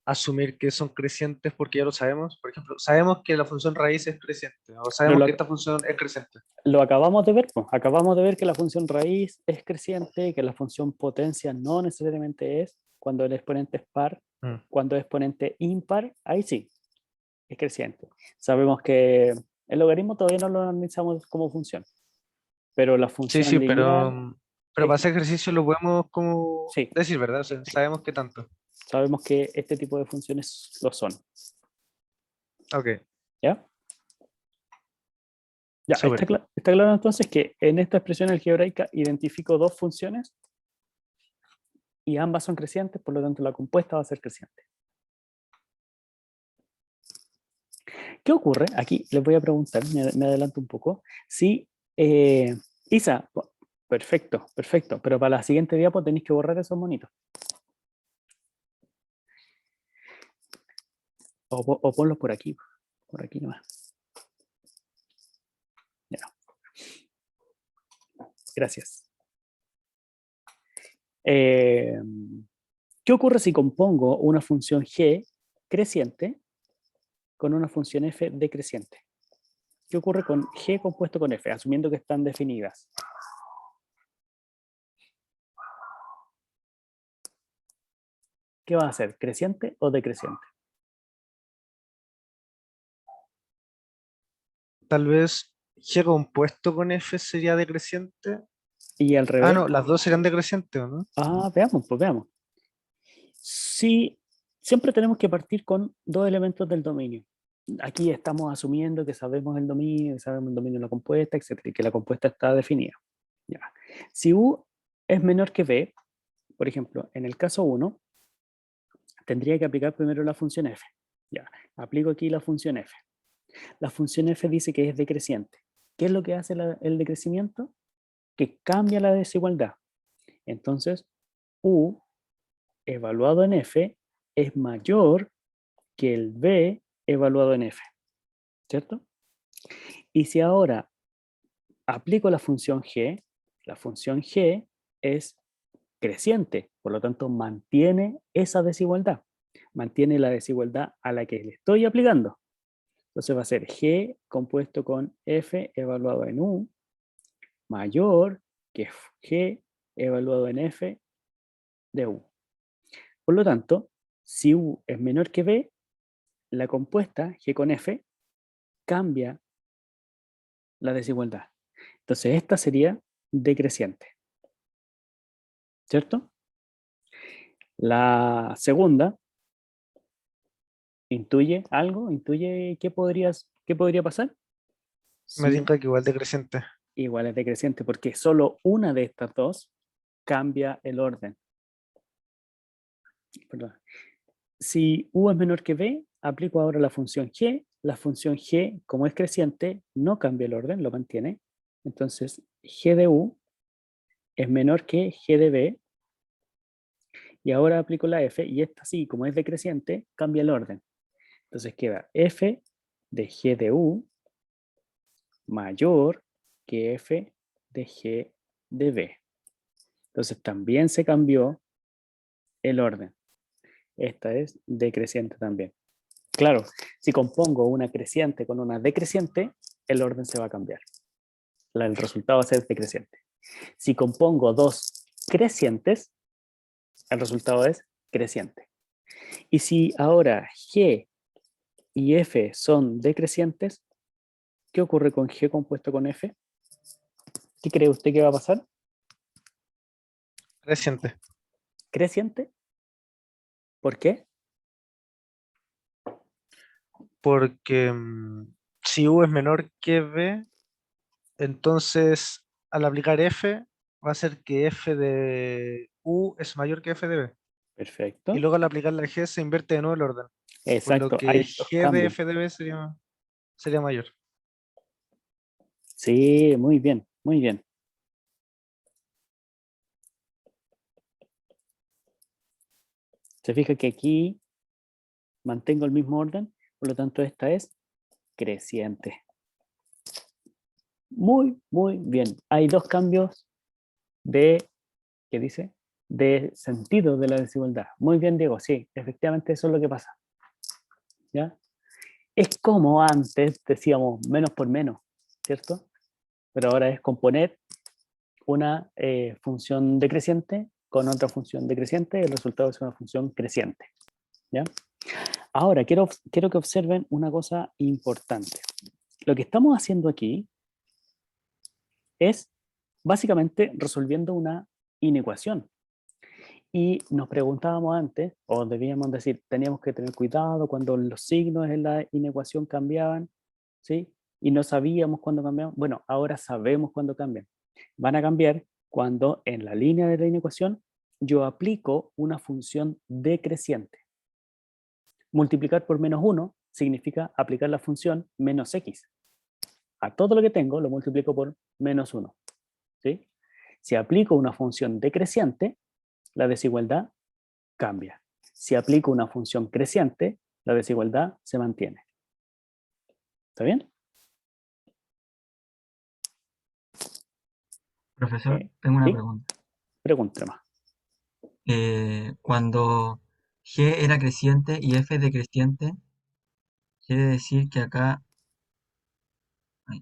asumir que son crecientes porque ya lo sabemos. Por ejemplo, sabemos que la función raíz es creciente, o sabemos Pero que esta función es creciente. lo acabamos de ver, pues. Acabamos de ver que la función raíz es creciente, que la función potencia no necesariamente es, cuando el exponente es par, Mm. cuando es exponente impar, ahí sí, es creciente. Sabemos que el logaritmo todavía no lo analizamos como función, pero la Sí, función sí, lineal, pero para es- hacer ejercicio lo podemos como sí, decir, ¿verdad? O sea, sabemos qué tanto. sabemos que este tipo de funciones lo son. Ok, ¿Ya? Ya, súper. está claro entonces que en esta expresión algebraica identifico dos funciones y ambas son crecientes, por lo tanto la compuesta va a ser creciente. ¿Qué ocurre? Aquí les voy a preguntar, me adelanto un poco, si Isa, perfecto, perfecto, pero para la siguiente diapo tenéis que borrar esos monitos. O ponlos por aquí nomás. Ya. Gracias. ¿Qué ocurre si compongo una función g creciente con una función f decreciente? ¿Qué ocurre con g compuesto con f, asumiendo que están definidas? ¿Qué va a ser? ¿Creciente o decreciente? Tal vez G compuesto con F sería decreciente. Y al Ah, revés. no, las dos serían decrecientes, ¿o no? Veamos, pues veamos. Sí, siempre tenemos que partir con dos elementos del dominio. Aquí estamos asumiendo que sabemos el dominio, que sabemos el dominio de la compuesta, etc., y que la compuesta está definida. Ya. Si U es menor que B, por ejemplo, en el caso 1, tendría que aplicar primero la función f. Ya, aplico aquí la función f. La función f dice que es decreciente. ¿Qué es lo que hace el decrecimiento? Que cambia la desigualdad. Entonces, U evaluado en f es mayor que el b evaluado en f, ¿cierto? Y si ahora aplico la función g es creciente, por lo tanto mantiene esa desigualdad, mantiene la desigualdad a la que le estoy aplicando. Entonces va a ser g compuesto con f evaluado en u mayor que g evaluado en f de u. Por lo tanto, si u es menor que b, la compuesta g con f cambia la desigualdad. Entonces esta sería decreciente, ¿cierto? La segunda intuye algo, intuye qué podría pasar. Me Sí, tinca que igual decreciente. igual es decreciente, porque solo una de estas dos cambia el orden. Perdón. Si u es menor que b, aplico ahora la función g. La función g, como es creciente, no cambia el orden, lo mantiene. Entonces, g de u es menor que g de b. Y ahora aplico la f, y esta sí, como es decreciente, cambia el orden. Entonces queda f de g de u mayor que f de g de b. Entonces también se cambió el orden. Esta es decreciente también. Claro, si compongo una creciente con una decreciente, el orden se va a cambiar. El resultado va a ser decreciente. Si compongo dos crecientes, el resultado es creciente. Y si ahora g y F son decrecientes, ¿qué ocurre con G compuesto con F? ¿Qué cree usted que va a pasar? Creciente. ¿Creciente? ¿Por qué? Porque si U es menor que B, entonces al aplicar F va a ser que F de U es mayor que F de B. Y Perfecto. luego al aplicar la G se invierte de nuevo el orden. Por lo Exacto, que hay dos G de cambios. F de B sería mayor. Sí, muy bien, muy bien. Se fija que aquí mantengo el mismo orden, por lo tanto esta es creciente. Muy, muy bien. Hay dos cambios de, ¿qué dice? De sentido de la desigualdad. Muy bien, Diego, sí, efectivamente eso es lo que pasa. ¿Ya? Es como antes decíamos menos por menos, ¿cierto? Pero ahora es componer una función decreciente con otra función decreciente, el resultado es una función creciente. ¿Ya? Ahora, quiero que observen una cosa importante. Lo que estamos haciendo aquí es básicamente resolviendo una inecuación. Y nos preguntábamos antes, o debíamos decir, teníamos que tener cuidado cuando los signos en la inecuación cambiaban, ¿sí? Y no sabíamos cuándo cambiaban. Bueno, ahora sabemos cuándo cambian. Van a cambiar cuando en la línea de la inecuación yo aplico una función decreciente. Multiplicar por menos 1 significa aplicar la función menos x. A todo lo que tengo lo multiplico por menos 1. ¿Sí? Si aplico una función decreciente, la desigualdad cambia. Si aplico una función creciente, la desigualdad se mantiene. ¿Está bien? Profesor, tengo una ¿Sí? pregunta. Pregunta más. Cuando G era creciente y F decreciente, quiere decir que acá,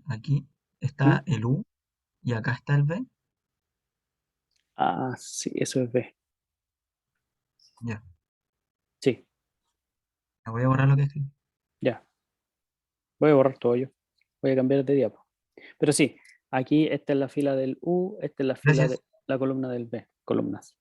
aquí ¿Mm? está el U y acá está el B. Ah, sí, eso es B. Ya, Sí, me voy a borrar lo que escribí. ya. Voy a borrar todo yo. Voy a cambiar de diapo. Pero sí, aquí esta es la fila del U, esta es la fila de Gracias. la columna del B. Columnas.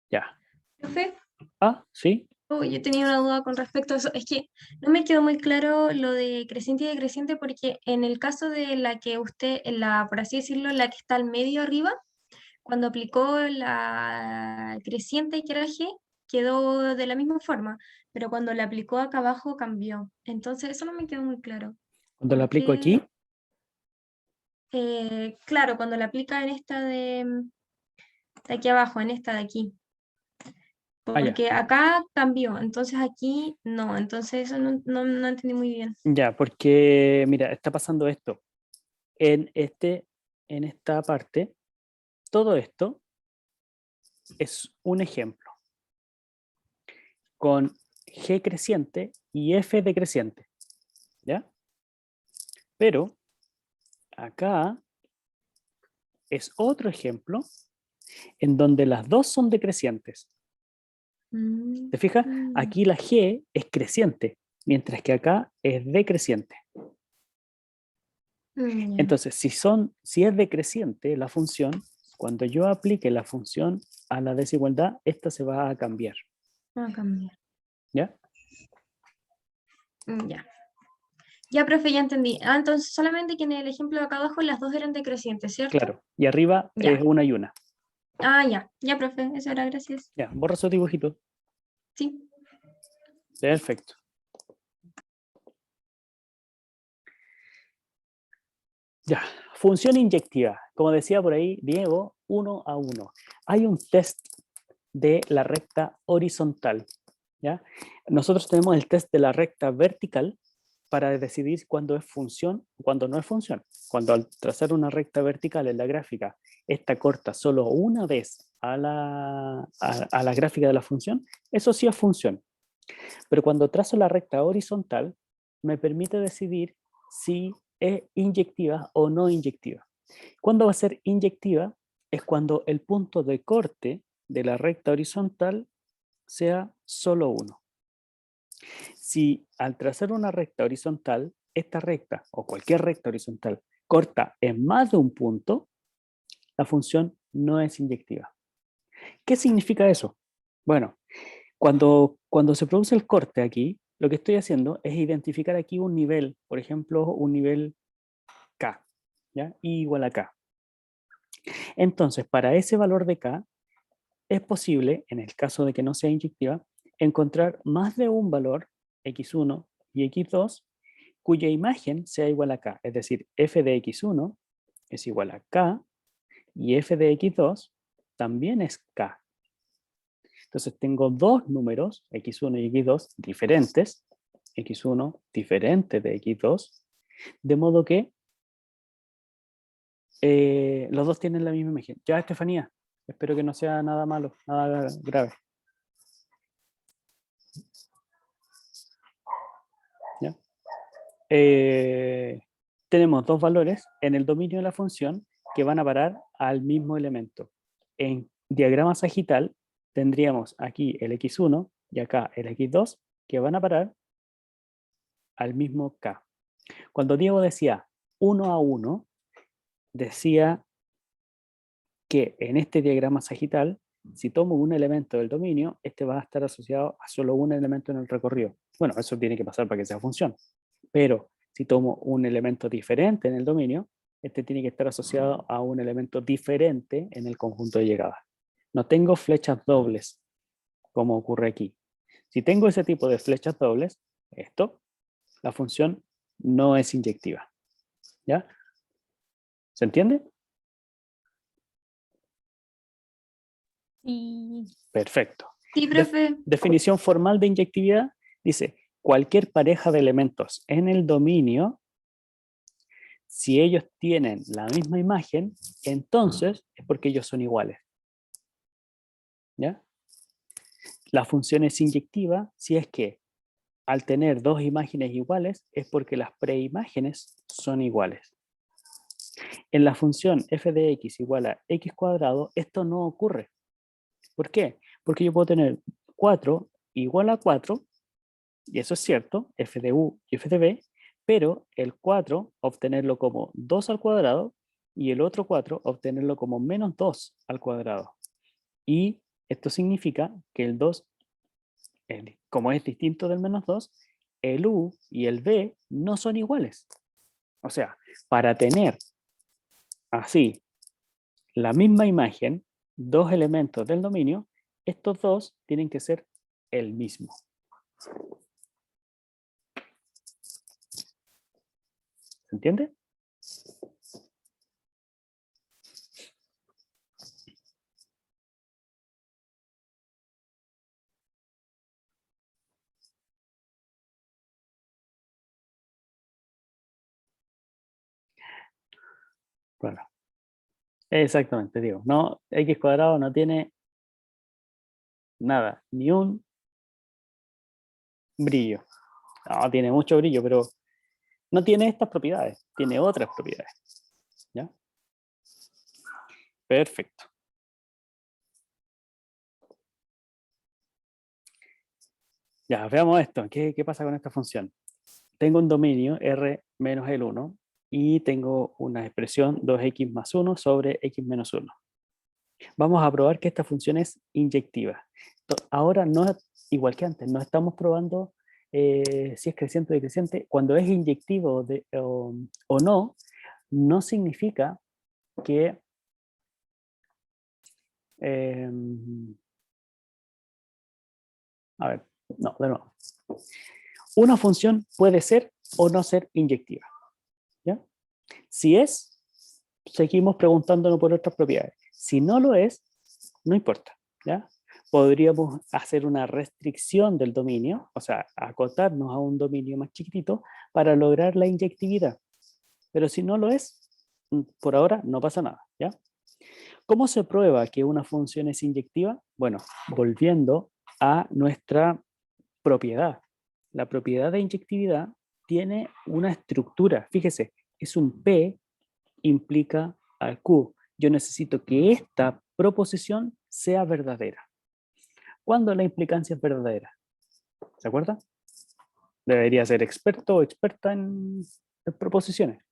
Ya. Profe, Ah, sí. yo tenía una duda con respecto a eso. Es que no me quedó muy claro lo de creciente y decreciente porque en el caso de la que usted, por así decirlo, la que está al medio arriba, cuando aplicó la creciente que era G, quedó de la misma forma, pero cuando la aplicó acá abajo cambió. Entonces eso no me quedó muy claro. Cuando lo ¿Por aplico aquí, qué? Claro, cuando la aplica en esta de aquí abajo, en esta de aquí. ah, ya. Porque acá cambió, entonces aquí no, entonces eso no entendí muy bien. Ya, porque mira, está pasando esto. En esta parte, todo esto es un ejemplo con G creciente y F decreciente, ¿ya? Pero acá es otro ejemplo en donde las dos son decrecientes. ¿Te fijas? Mm. Aquí la G es creciente, mientras que acá es decreciente. Ya. Entonces, si es decreciente la función, cuando yo aplique la función a la desigualdad, esta se va a cambiar. Va a cambiar. ¿Ya? Ya. Ya, profe, ya entendí. Ah, entonces solamente que en el ejemplo de acá abajo las dos eran decrecientes, ¿cierto? Claro. Y arriba Ya. es una y una. Ah, ya. Ya, profe, eso era, gracias. Ya, borra su dibujito. Sí. Perfecto. Ya, función inyectiva. Como decía por ahí Diego, 1 a 1. Hay un test de la recta horizontal. ¿Ya? Nosotros tenemos el test de la recta vertical para decidir cuándo es función o cuándo no es función. Cuando al trazar una recta vertical en la gráfica, esta corta solo una vez a la gráfica de la función, eso sí es función. Pero cuando trazo la recta horizontal, me permite decidir si es inyectiva o no inyectiva. ¿Cuándo va a ser inyectiva? Es cuando el punto de corte de la recta horizontal sea solo uno. Si al trazar una recta horizontal, esta recta o cualquier recta horizontal corta en más de un punto, la función no es inyectiva. ¿Qué significa eso? Bueno, cuando se produce el corte aquí, lo que estoy haciendo es identificar aquí un nivel, por ejemplo, un nivel K, ¿ya? I igual a K. Entonces, para ese valor de K, es posible, en el caso de que no sea inyectiva, encontrar más de un valor, x1 y x2, cuya imagen sea igual a K. Es decir, f de x1 es igual a K y f de x2 también es K. Entonces tengo dos números, x1 y x2, diferentes, x1 diferente de x2, de modo que los dos tienen la misma imagen. Ya, Estefanía, espero que no sea nada malo, nada grave. ¿Ya? Tenemos dos valores en el dominio de la función que van a parar al mismo elemento. En diagrama sagital tendríamos aquí el x1 y acá el x2 que van a parar al mismo k. Cuando Diego decía 1 a 1, decía que en este diagrama sagital, si tomo un elemento del dominio, este va a estar asociado a solo un elemento en el recorrido. Bueno, eso tiene que pasar para que sea función. Pero si tomo un elemento diferente en el dominio, este tiene que estar asociado a un elemento diferente en el conjunto de llegadas. No tengo flechas dobles, como ocurre aquí. Si tengo ese tipo de flechas dobles, la función no es inyectiva. ¿Ya? ¿Se entiende? Sí, Perfecto. sí, profe. Definición formal de inyectividad dice, cualquier pareja de elementos en el dominio, si ellos tienen la misma imagen, entonces es porque ellos son iguales. ¿Ya? La función es inyectiva si es que al tener dos imágenes iguales es porque las preimágenes son iguales. En la función f de x igual a x cuadrado, esto no ocurre. ¿Por qué? Porque yo puedo tener 4 igual a 4, y eso es cierto, f de u y f de b, pero el 4 obtenerlo como 2 al cuadrado y el otro 4 obtenerlo como menos 2 al cuadrado. Y esto significa que el 2, como es distinto del menos 2, el u y el b no son iguales. O sea, para tener así la misma imagen, dos elementos del dominio, estos dos tienen que ser el mismo. ¿Se entiende? Bueno, exactamente, digo, no, x cuadrado no tiene nada, ni un brillo. No, tiene mucho brillo, pero no tiene estas propiedades, tiene otras propiedades. ¿Ya? Perfecto. Ya, veamos esto. ¿Qué pasa con esta función? Tengo un dominio R menos el 1 y tengo una expresión 2x más 1 sobre x menos 1. Vamos a probar que esta función es inyectiva. Ahora no, igual que antes, no estamos probando si es creciente o decreciente. Cuando es inyectivo o no, no significa que a ver, no, de nuevo. Una función puede ser o no ser inyectiva. ¿Ya? Si es, seguimos preguntándonos por otras propiedades. Si no lo es, no importa. ¿Ya? Podríamos hacer una restricción del dominio, o sea, acotarnos a un dominio más chiquitito para lograr la inyectividad. Pero si no lo es, por ahora no pasa nada. ¿Ya? ¿Cómo se prueba que una función es inyectiva? Bueno, volviendo a nuestra propiedad. La propiedad de inyectividad tiene una estructura. Fíjese, es un P implica al Q. Yo necesito que esta proposición sea verdadera. ¿Cuándo la implicancia es verdadera? ¿Se acuerdan? Debería ser experto o experta en proposiciones.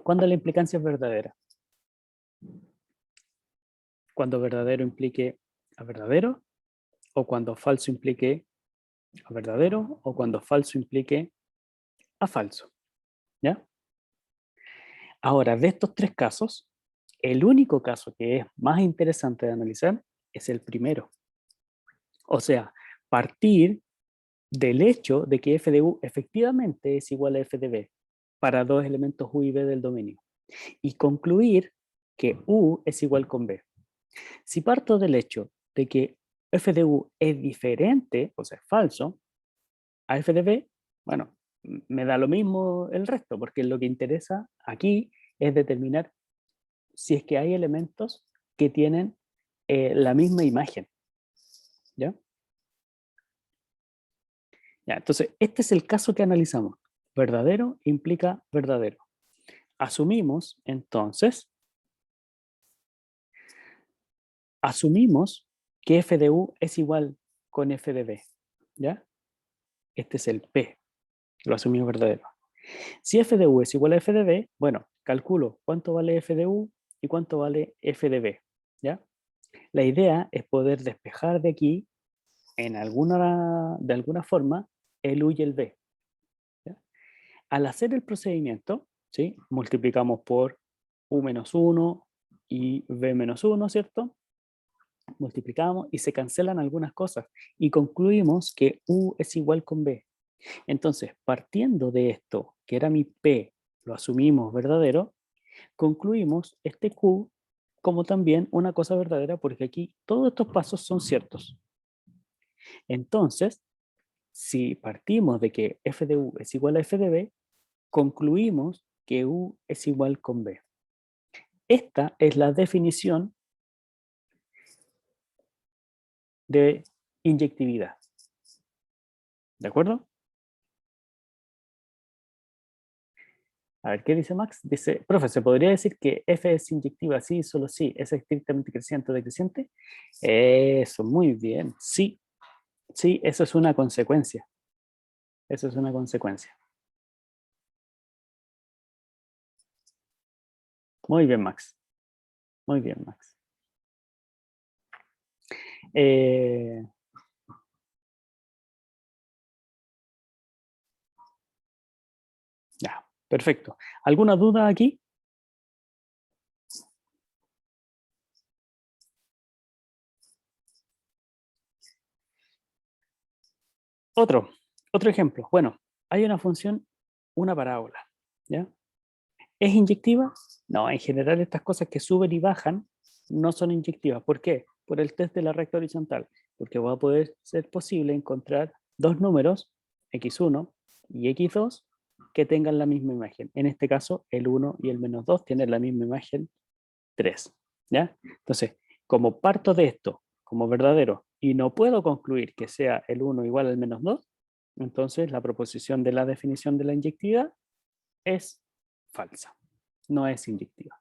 ¿Cuándo la implicancia es verdadera? Cuando verdadero implique a verdadero, o cuando falso implique a verdadero, o cuando falso implique a falso. ¿Ya? Ahora, de estos tres casos, el único caso que es más interesante de analizar es el primero. O sea, partir del hecho de que f de u efectivamente es igual a f de b para dos elementos u y b del dominio y concluir que u es igual con b. Si parto del hecho de que f de u es diferente, o sea, es falso, a f de b, bueno, me da lo mismo el resto, porque lo que interesa aquí es determinar si es que hay elementos que tienen la misma imagen. ¿Ya? Ya, entonces, este es el caso que analizamos. Verdadero implica verdadero. Asumimos, entonces, que f de u es igual con f de b. ¿Ya? Este es el P. Lo asumimos verdadero. Si f de u es igual a f de b, bueno, calculo cuánto vale f de u y cuánto vale f de b. ¿Ya? La idea es poder despejar de aquí, de alguna forma, el u y el b. ¿Ya? Al hacer el procedimiento, ¿sí? Multiplicamos por u menos 1 y b menos 1, ¿cierto? Multiplicamos y se cancelan algunas cosas y concluimos que u es igual con b. Entonces, partiendo de esto, que era mi p, lo asumimos verdadero, concluimos este q como también una cosa verdadera porque aquí todos estos pasos son ciertos. Entonces, si partimos de que f de u es igual a f de b, concluimos que u es igual con b. Esta es la definición de inyectividad. ¿De acuerdo? A ver, ¿qué dice Max? Dice, profe, ¿se podría decir que f es inyectiva sí, solo sí, es estrictamente creciente o decreciente? Eso, muy bien. Sí, sí, eso es una consecuencia. Eso es una consecuencia. Muy bien, Max. Muy bien, Max. Eh, ya, perfecto. ¿Alguna duda aquí? Otro ejemplo. Bueno, hay una función, una parábola. ¿Ya? ¿Es inyectiva? No, en general estas cosas que suben y bajan no son inyectivas. ¿Por qué? Por el test de la recta horizontal. Porque va a poder ser posible encontrar dos números, x1 y x2, que tengan la misma imagen. En este caso, el 1 y el menos 2 tienen la misma imagen, 3. ¿Ya? Entonces, como parto de esto como verdadero y no puedo concluir que sea el 1 igual al menos 2, entonces la proposición de la definición de la inyectividad es falsa, no es inyectiva.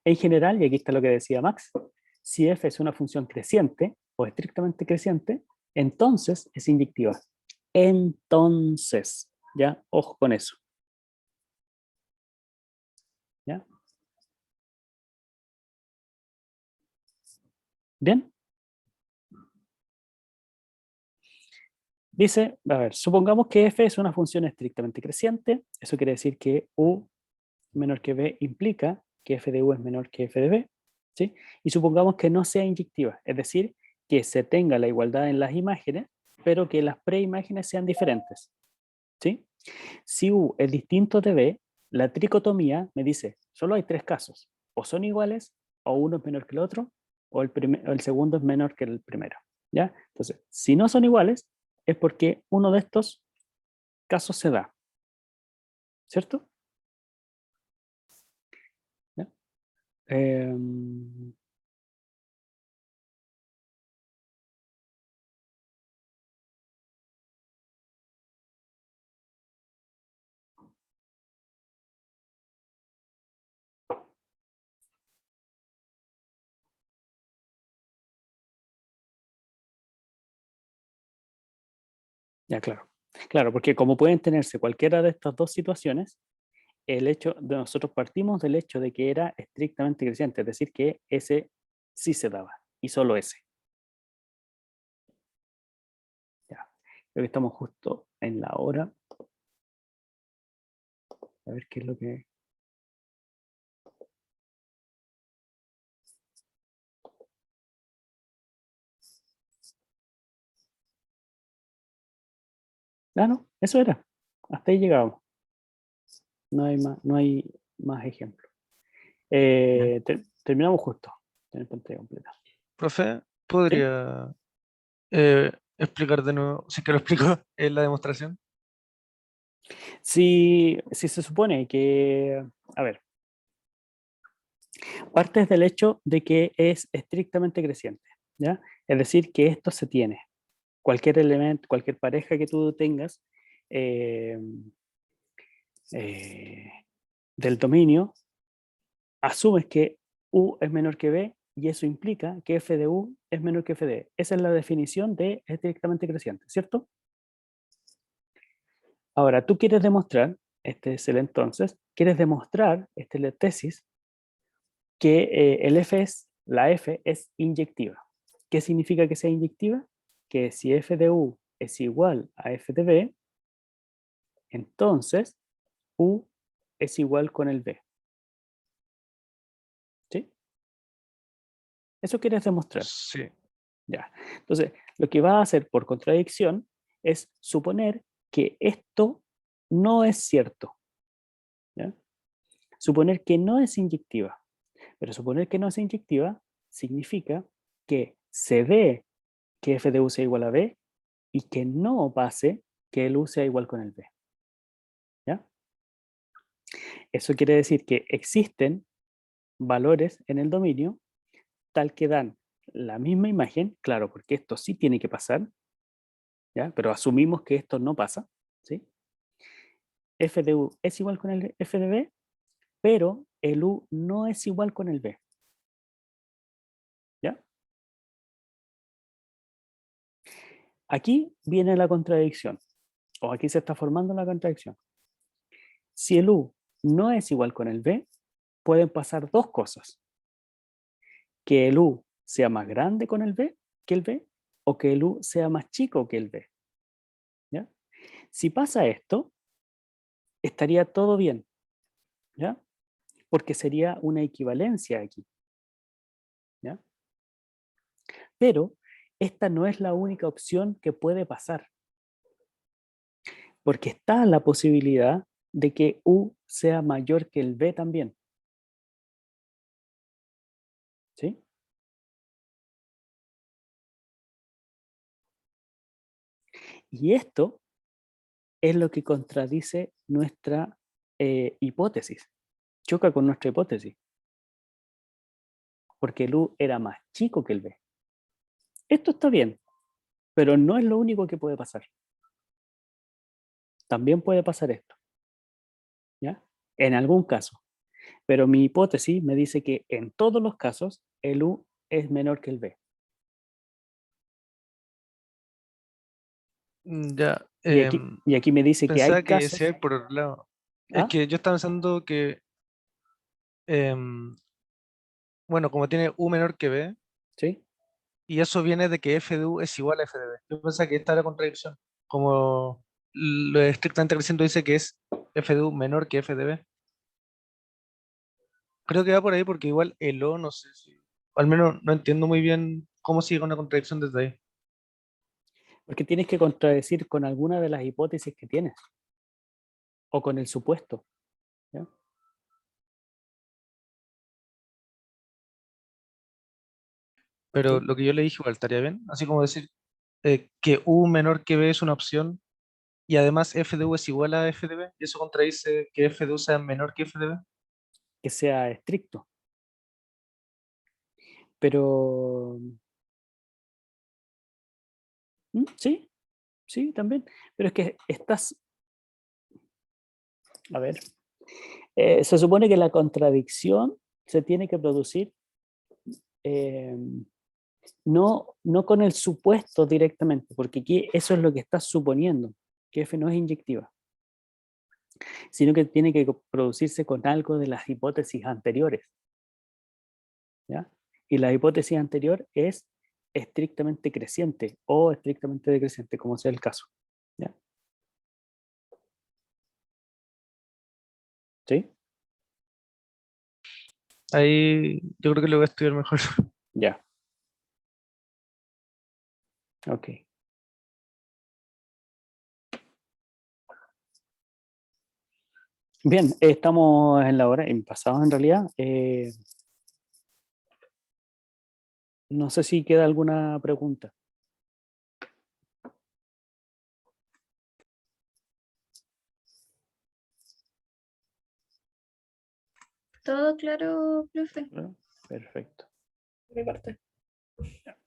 En general, y aquí está lo que decía Max, si f es una función creciente o estrictamente creciente, entonces es inyectiva. Entonces, ¿ya? Ojo con eso. ¿Ya? ¿Bien? Dice, a ver, supongamos que f es una función estrictamente creciente, eso quiere decir que u menor que b implica que f de u es menor que f de b, ¿sí? Y supongamos que no sea inyectiva, es decir, que se tenga la igualdad en las imágenes, pero que las preimágenes sean diferentes, ¿sí? Si u es distinto de b, la tricotomía me dice, solo hay tres casos, o son iguales, o uno es menor que el otro, o el segundo es menor que el primero, ¿ya? Entonces, si no son iguales, es porque uno de estos casos se da, ¿cierto? ¿Ya? Ya, claro. Claro, porque como pueden tenerse cualquiera de estas dos situaciones, el hecho de nosotros partimos del hecho de que era estrictamente creciente, es decir, que ese sí se daba, y solo ese. Ya. Creo que estamos justo en la hora. A ver qué es lo que... Ah, no, eso era. Hasta ahí llegábamos. No hay más ejemplos. Terminamos justo. Tener pantalla completa. Profe, ¿Sí? ¿podría explicar de nuevo, si es que lo explico en la demostración? Si se supone que, a ver, partes del hecho de que es estrictamente creciente, ¿ya? Es decir, que esto se tiene. Cualquier elemento, cualquier pareja que tú tengas eh, eh, del dominio, asumes que U es menor que B y eso implica que f de U es menor que f de B. Esa es la definición de estrictamente creciente, ¿cierto? Ahora, tú quieres demostrar, este es el entonces, quieres demostrar, esta es la tesis, que la F es inyectiva. ¿Qué significa que sea inyectiva? Que si f de U es igual a f de B, entonces U es igual con el B. ¿Sí? Eso quieres demostrar. Sí. Ya. Entonces, lo que va a hacer por contradicción es suponer que esto no es cierto. ¿Ya? Suponer que no es inyectiva. Pero suponer que no es inyectiva significa que se dé que f de u sea igual a b y que no pase que el u sea igual con el b. ¿Ya? Eso quiere decir que existen valores en el dominio tal que dan la misma imagen, claro, porque esto sí tiene que pasar, ¿ya? Pero asumimos que esto no pasa, ¿sí? F de u es igual con el f de b, pero el u no es igual con el b. ¿Ya? Aquí viene la contradicción, o aquí se está formando la contradicción. Si el u no es igual con el b, pueden pasar dos cosas. Que el u sea más grande con el b que el b, o que el u sea más chico que el b. ¿Ya? Si pasa esto, estaría todo bien, ¿ya? Porque sería una equivalencia aquí, ¿ya? Pero esta no es la única opción que puede pasar, porque está la posibilidad de que u sea mayor que el b también, ¿sí? Y esto es lo que contradice nuestra hipótesis, choca con nuestra hipótesis, porque el u era más chico que el b. Esto está bien, pero no es lo único que puede pasar. También puede pasar esto, ¿ya? En algún caso. Pero mi hipótesis me dice que en todos los casos el U es menor que el B. Ya. Y aquí me dice que hay Pensaba que casos. si hay por otro lado. Es ¿Ah? que yo estaba pensando que, bueno, como tiene U menor que B, ¿Sí? y eso viene de que f de U es igual a f de B. Yo pensaba que esta era la contradicción. Como lo estrictamente creciente dice que es f de U menor que f de B. Creo que va por ahí porque igual el O no sé si. Al menos no entiendo muy bien cómo sigue una contradicción desde ahí. Porque tienes que contradecir con alguna de las hipótesis que tienes. O con el supuesto. ¿Ya? Pero ¿Sí? lo que yo le dije igual estaría bien. Así como decir que U menor que B es una opción y además f de U es igual a f de B. Y eso contradice que f de U sea menor que f de B. Que sea estricto. Pero... sí, sí, también. Pero es que estás... A ver. Se supone que la contradicción se tiene que producir No, no con el supuesto directamente, porque aquí eso es lo que estás suponiendo, que F no es inyectiva, sino que tiene que producirse con algo de las hipótesis anteriores. ¿Ya? Y la hipótesis anterior es estrictamente creciente o estrictamente decreciente, como sea el caso. ¿Ya? ¿Sí? Ahí yo creo que lo voy a estudiar mejor. Ya. Ok. Bien, estamos en la hora, en pasado en realidad. No sé si queda alguna pregunta. ¿Todo claro, profe? ¿No? Perfecto. de mi parte. Ya.